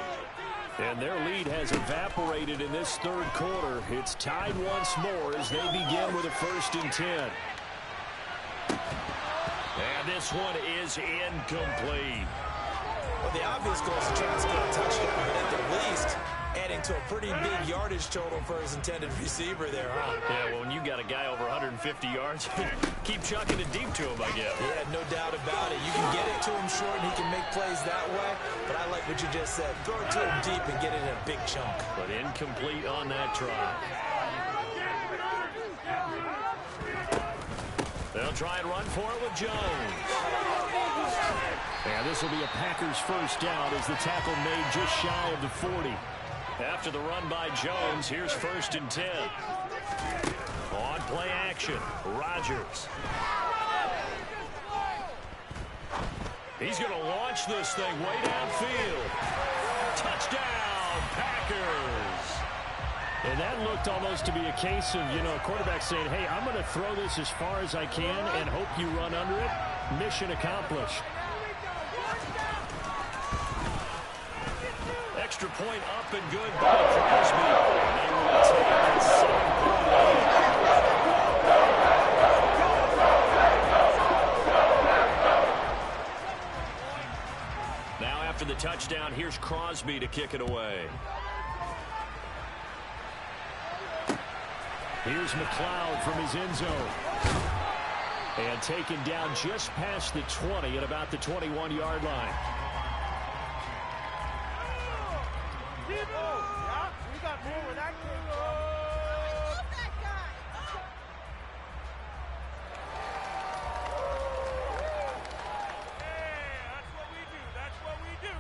And their lead has evaporated in this third quarter. It's tied once more as they begin with a 1st and 10. And this one is incomplete. Well, the obvious goal is to try and score a touchdown, but at the least, Adding to a pretty big yardage total for his intended receiver there, huh? Yeah, well, when you got a guy over 150 yards, keep chucking it deep to him, I guess. Yeah, no doubt about it. You can get it to him short, and he can make plays that way. But I like what you just said. Throw it to him deep and get it in a big chunk. But incomplete on that try. They'll try and run for it with Jones. And this will be a Packers first down as the tackle made just shy of the 40. After the run by Jones, here's 1st and 10. On play action, Rodgers. He's going to launch this thing way downfield. Touchdown, Packers. And that looked almost to be a case of, a quarterback saying, hey, I'm going to throw this as far as I can and hope you run under it. Mission accomplished. Extra point up and good by Crosby. And they will take a 7-point lead. Now after the touchdown, here's Crosby to kick it away. Here's McLeod from his end zone. And taken down just past the 20 at about the 21-yard line. Yeah, we got more where that came from. I love that guy. Hey, that's what we do. That's what we do.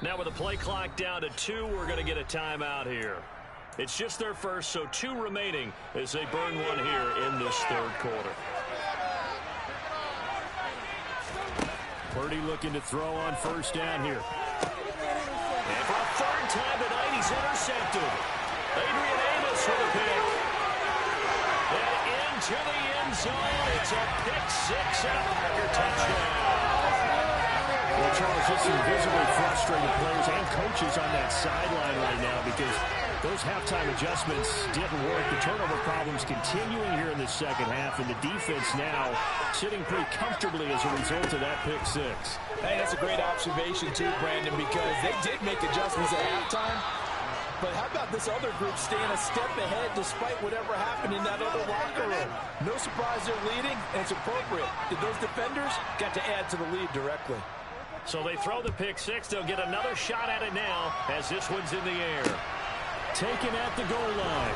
Now with the play clock down to 2, we're going to get a timeout here. It's just their first, so 2 remaining as they burn one here in this third quarter. Purdy looking to throw on first down here. And for a third time tonight, he's intercepted. Adrian Amos with a pick. And into the end zone. It's a pick six and a Packer touchdown. Well, Charles, just some visibly frustrated players and coaches on that sideline right now because those halftime adjustments didn't work. The turnover problems continuing here in the second half, and the defense now sitting pretty comfortably as a result of that pick six. Hey, that's a great observation too, Brandon, because they did make adjustments at halftime. But how about this other group staying a step ahead despite whatever happened in that other locker room? No surprise they're leading, and it's appropriate. Those defenders got to add to the lead directly. So they throw the pick six. They'll get another shot at it now as this one's in the air. Taken at the goal line.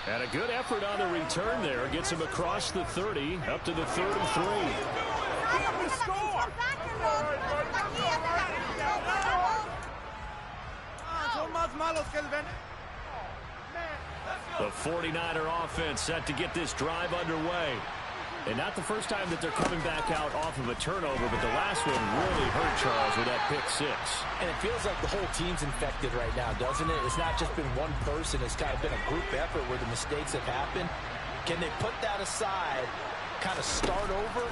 And a good effort on the return there. Gets him across the 30, up to the 33. The 49er offense set to get this drive underway. And not the first time that they're coming back out off of a turnover, but the last one really hurt Charles with that pick six. And it feels like the whole team's infected right now, doesn't it? It's not just been one person. It's kind of been a group effort where the mistakes have happened. Can they put that aside, kind of start over,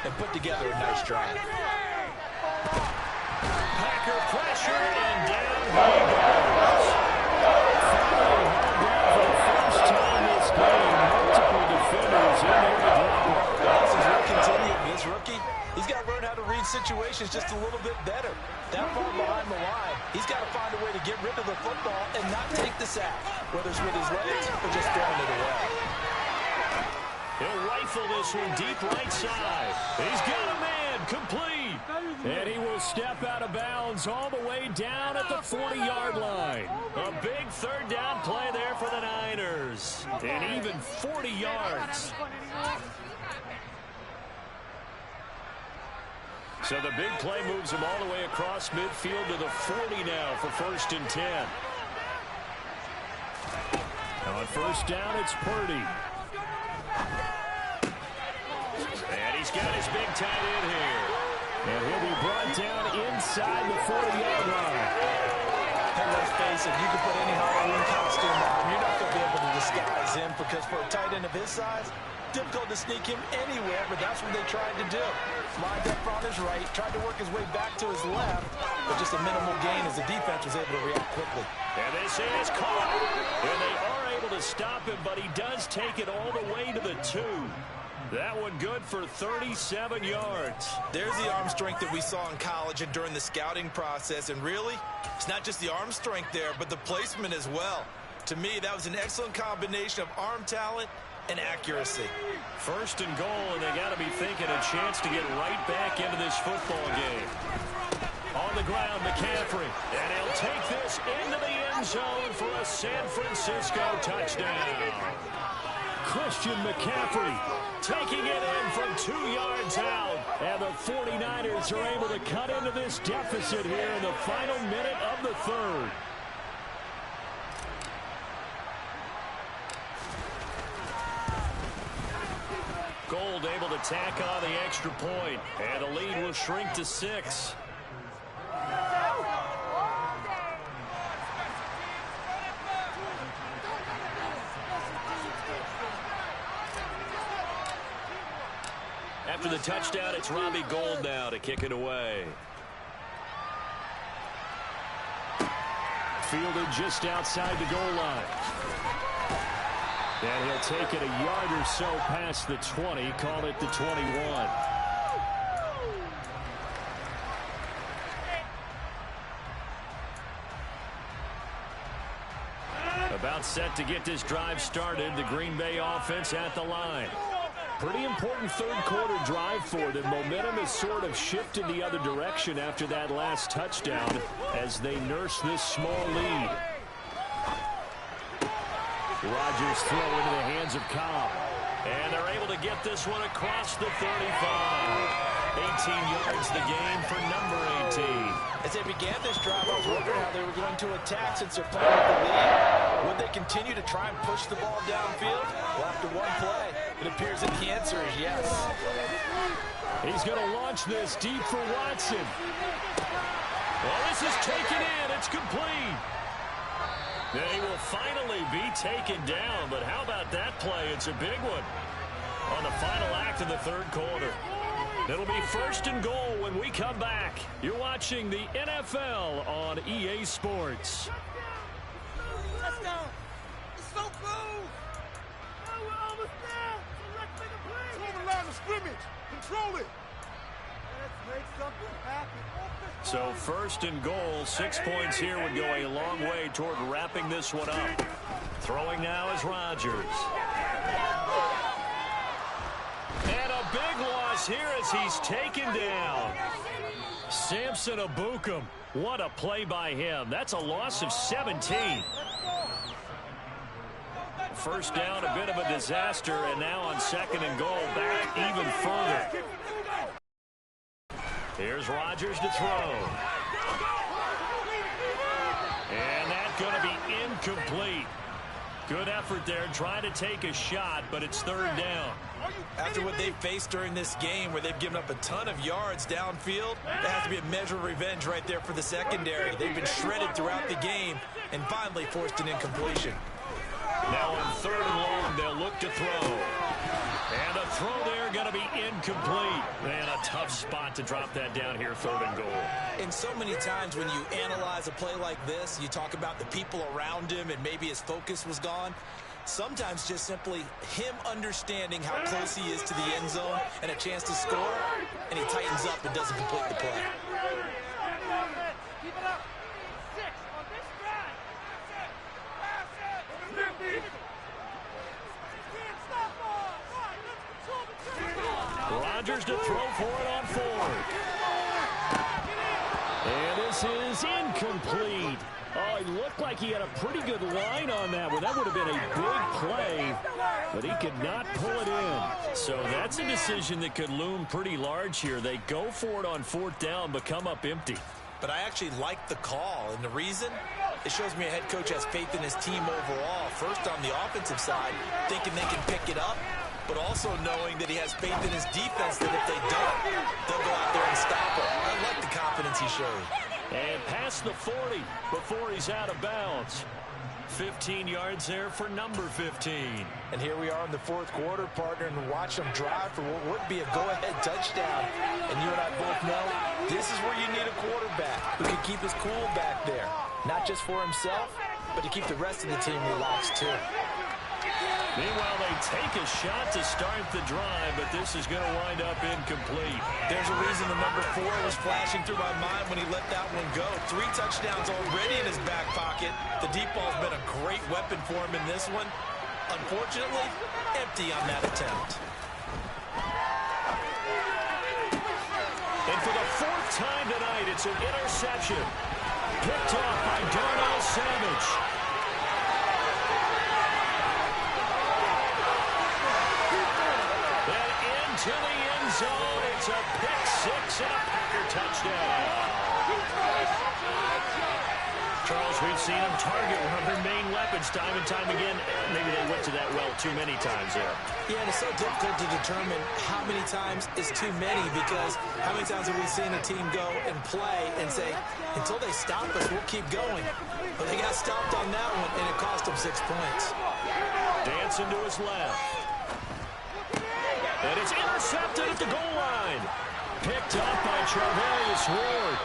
and put together a nice drive? Packer pressure, and down he goes. Following hard down for the first time this game. Multiple defenders in there to drop it. This is what continued. This rookie, he's got to learn how to read situations just a little bit better. That far behind the line, he's got to find a way to get rid of the football and not take the sack, whether it's with his legs or just throwing it away. He'll rifle this one deep right side. He's got a man, complete. And he will step out of bounds all the way down at the 40-yard line. A big third down play there for the Niners. And even 40 yards. So the big play moves him all the way across midfield to the 40 now for 1st and 10. On first down, it's Purdy. And he's got his big tight end here. And he'll be brought down inside the 40-yard line. And let's face it, you can put any Halloween costume on. You're not going to be able to disguise him because for a tight end of his size, difficult to sneak him anywhere, but that's what they tried to do. Lined up on his right, tried to work his way back to his left, but just a minimal gain as the defense was able to react quickly. And this is caught. And they are able to stop him, but he does take it all the way to the 2. That one good for 37 yards. There's the arm strength that we saw in college and during the scouting process. And really, it's not just the arm strength there, but the placement as well. To me, that was an excellent combination of arm talent and accuracy. 1st and goal, and they got to be thinking a chance to get right back into this football game. On the ground, McCaffrey. And he'll take this into the end zone for a San Francisco touchdown. Christian McCaffrey taking it in from 2 yards out. And the 49ers are able to cut into this deficit here in the final minute of the 3rd. Gold able to tack on the extra point. And the lead will shrink to 6. After the touchdown, it's Robbie Gould now to kick it away. Fielded just outside the goal line. And he'll take it a yard or so past the 20, call it the 21. About set to get this drive started, the Green Bay offense at the line. Pretty important third-quarter drive for them. Momentum has sort of shifted the other direction after that last touchdown as they nurse this small lead. Rodgers throw into the hands of Cobb. And they're able to get this one across the 35. 18 yards the game for number 18. As they began this drive, I was wondering how they were going to attack since they're playing with the lead. Would they continue to try and push the ball downfield? Well, after one play, It appears that the answer is yes. He's going to launch this deep for Watson. Well, this is taken in. It's complete. They will finally be taken down, but how about that play? It's a big one on the final act of the third quarter. It'll be 1st and goal when we come back. You're watching the NFL on EA Sports. Touchdown. It's so close. Oh, we're almost there. Let's make a play. It's on the line of scrimmage. Control it. Let's make something happen. So 1st and goal, 6 points here would go a long way toward wrapping this one up. Throwing now is Rodgers. And a big loss here as he's taken down. Samson Abukum. What a play by him. That's a loss of 17. First down, a bit of a disaster, and now on 2nd and goal, back even further. Here's Rodgers to throw. And that's going to be incomplete. Good effort there, trying to take a shot, but it's 3rd down. After what they've faced during this game where they've given up a ton of yards downfield, there has to be a measure of revenge right there for the secondary. They've been shredded throughout the game and finally forced an incompletion. Now on 3rd and long, they'll look to throw. And a throw there going to be incomplete. Man, a tough spot to drop that down here, 3rd and goal. And so many times when you analyze a play like this, you talk about the people around him and maybe his focus was gone. Sometimes just simply him understanding how close he is to the end zone and a chance to score, and he tightens up and doesn't complete the play. Keep it up. 6 on this drive. Pass it. Can't stop us. All right, let's control the Rodgers to throw for it on 4th. And this is incomplete. Oh, it looked like he had a pretty good line on that one. That would have been a big play, but he could not pull it in. So that's a decision that could loom pretty large here. They go for it on 4th down, but come up empty. But I actually like the call, and the reason? It shows me a head coach has faith in his team overall. First on the offensive side, thinking they can pick it up, but also knowing that he has faith in his defense that if they don't, they'll go out there and stop him. I like the confidence he showed. And past the 40 before he's out of bounds. 15 yards there for number 15. And here we are in the 4th quarter, partner, and watch them drive for what would be a go-ahead touchdown. And you and I both know this is where you need a quarterback who can keep his cool back there. Not just for himself, but to keep the rest of the team relaxed too. Meanwhile, they take a shot to start the drive, but this is going to wind up incomplete. There's a reason the number 4 was flashing through my mind when he let that one go. 3 touchdowns already in his back pocket. The deep ball's been a great weapon for him in this one. Unfortunately, empty on that attempt. And for the 4th time tonight, it's an interception. Picked off by Darnell Savage. To the end zone, it's a pick 6 and a Packer touchdown. Charles, we've seen him target one of their main weapons time and time again. Maybe they went to that well too many times there. Yeah, and it's so difficult to determine how many times is too many, because how many times have we seen a team go and play and say, until they stop us, we'll keep going. But they got stopped on that one, and it cost them 6 points. Dancing to his left. And it's intercepted at the goal line. Picked up by Charvarius Ward.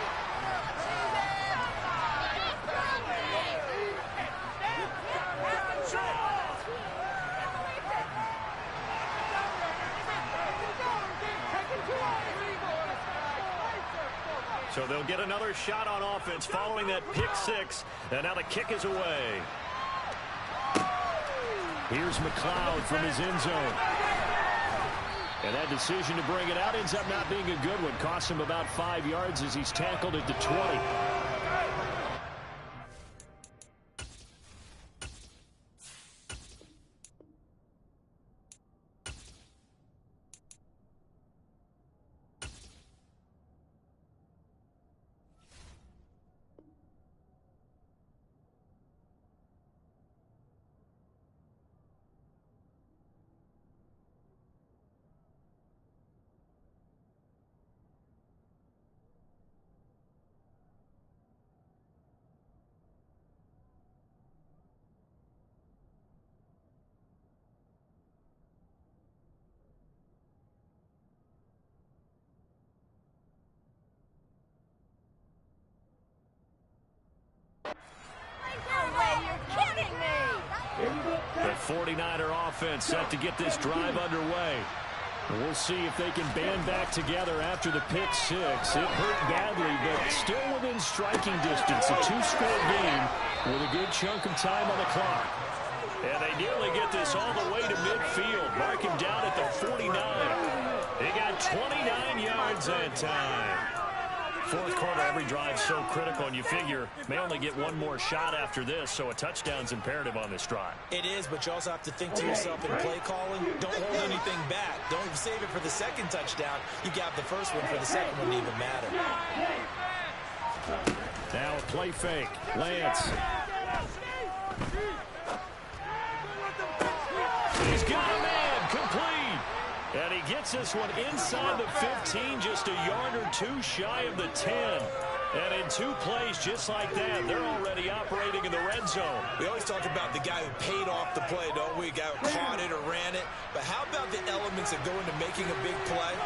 So they'll get another shot on offense following that pick 6. And now the kick is away. Here's McLeod from his end zone. And that decision to bring it out ends up not being a good one. Costs him about 5 yards as he's tackled at the 20. 49er offense set to get this drive underway. We'll see if they can band back together after the pick six. It hurt badly, but still within striking distance. A two-score game with a good chunk of time on the clock. And they nearly get this all the way to midfield. Mark him down at the 49. He got 29 yards that time. Fourth quarter, every drive so critical, and you figure may only get one more shot after this, so a touchdown's imperative on this drive. It is, but you also have to think to yourself in play calling, don't hold anything back. Don't save it for the second touchdown. You got the first one for the second one to even matter. Now a play fake. Lance. He's got a man, complete. And he gets this one inside the 15, just a yard or two shy of the 10. And in two plays just like that, they're already operating in the red zone. We always talk about the guy who paid off the play, don't we? Guy who caught it or ran it. But how about the elements that go into making a big play?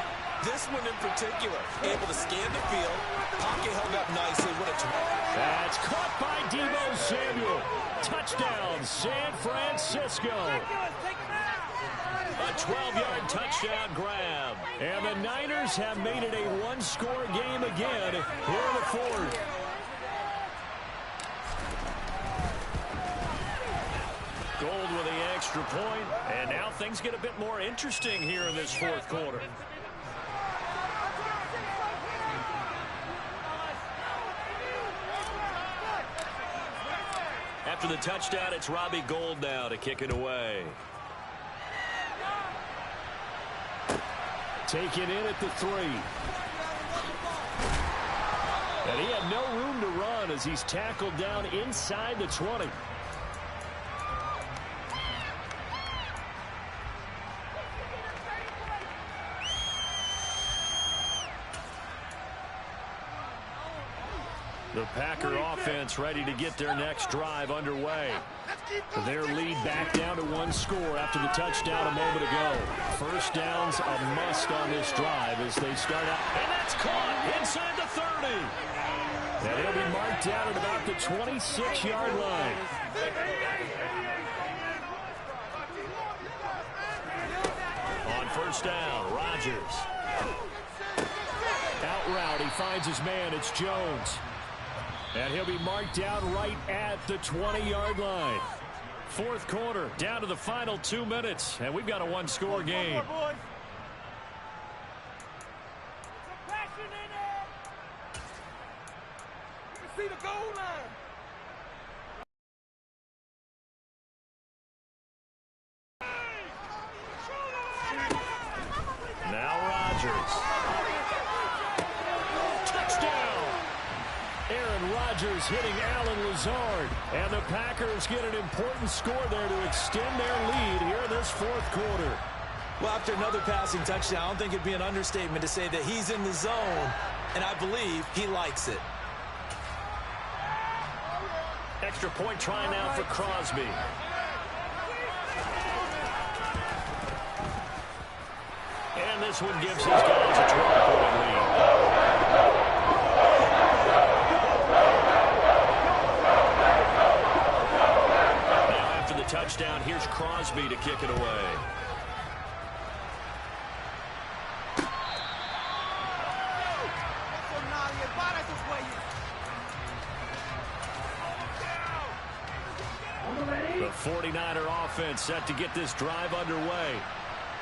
This one in particular, able to scan the field, pocket held up nicely. What a That's caught by Deebo Samuel. Touchdown, San Francisco. A 12-yard touchdown grab. And the Niners have made it a one-score game again here in the fourth. Gold with the extra point. And now things get a bit more interesting here in this fourth quarter. After the touchdown, it's Robbie Gould now to kick it away. Taken in at the 3. And he had no room to run as he's tackled down inside the 20. The Packer offense ready to get their next drive underway. Their lead back down to one score after the touchdown a moment ago. First down's a must on this drive as they start out. And that's caught inside the 30. And he'll be marked down at about the 26-yard line. On first down, Rodgers. Out route, he finds his man. It's Jones. And he'll be marked down right at the 20-yard line. Fourth quarter, down to the final 2 minutes, and we've got a one-score game. See the goal line. Now Rodgers. Touchdown! Aaron Rodgers hitting Allen Lazard. And the Packers get an important score there to extend their lead here in this fourth quarter. Well, after another passing touchdown, I don't think it'd be an understatement to say that he's in the zone, and I believe he likes it. Extra point try now for Crosby. And this one gives his guys a 12-point lead. Now after the touchdown, here's Crosby to kick it away. The 49er offense set to get this drive underway.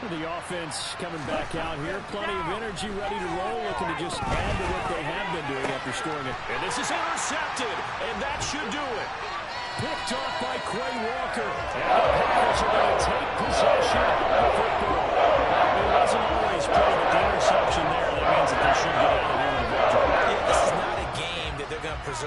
The offense coming back out here. Plenty of energy, ready to roll, looking to just add to what they have been doing after scoring it. And this is intercepted, and that should do it. Picked off by Quay Walker. And the Packers are going to take possession of the football.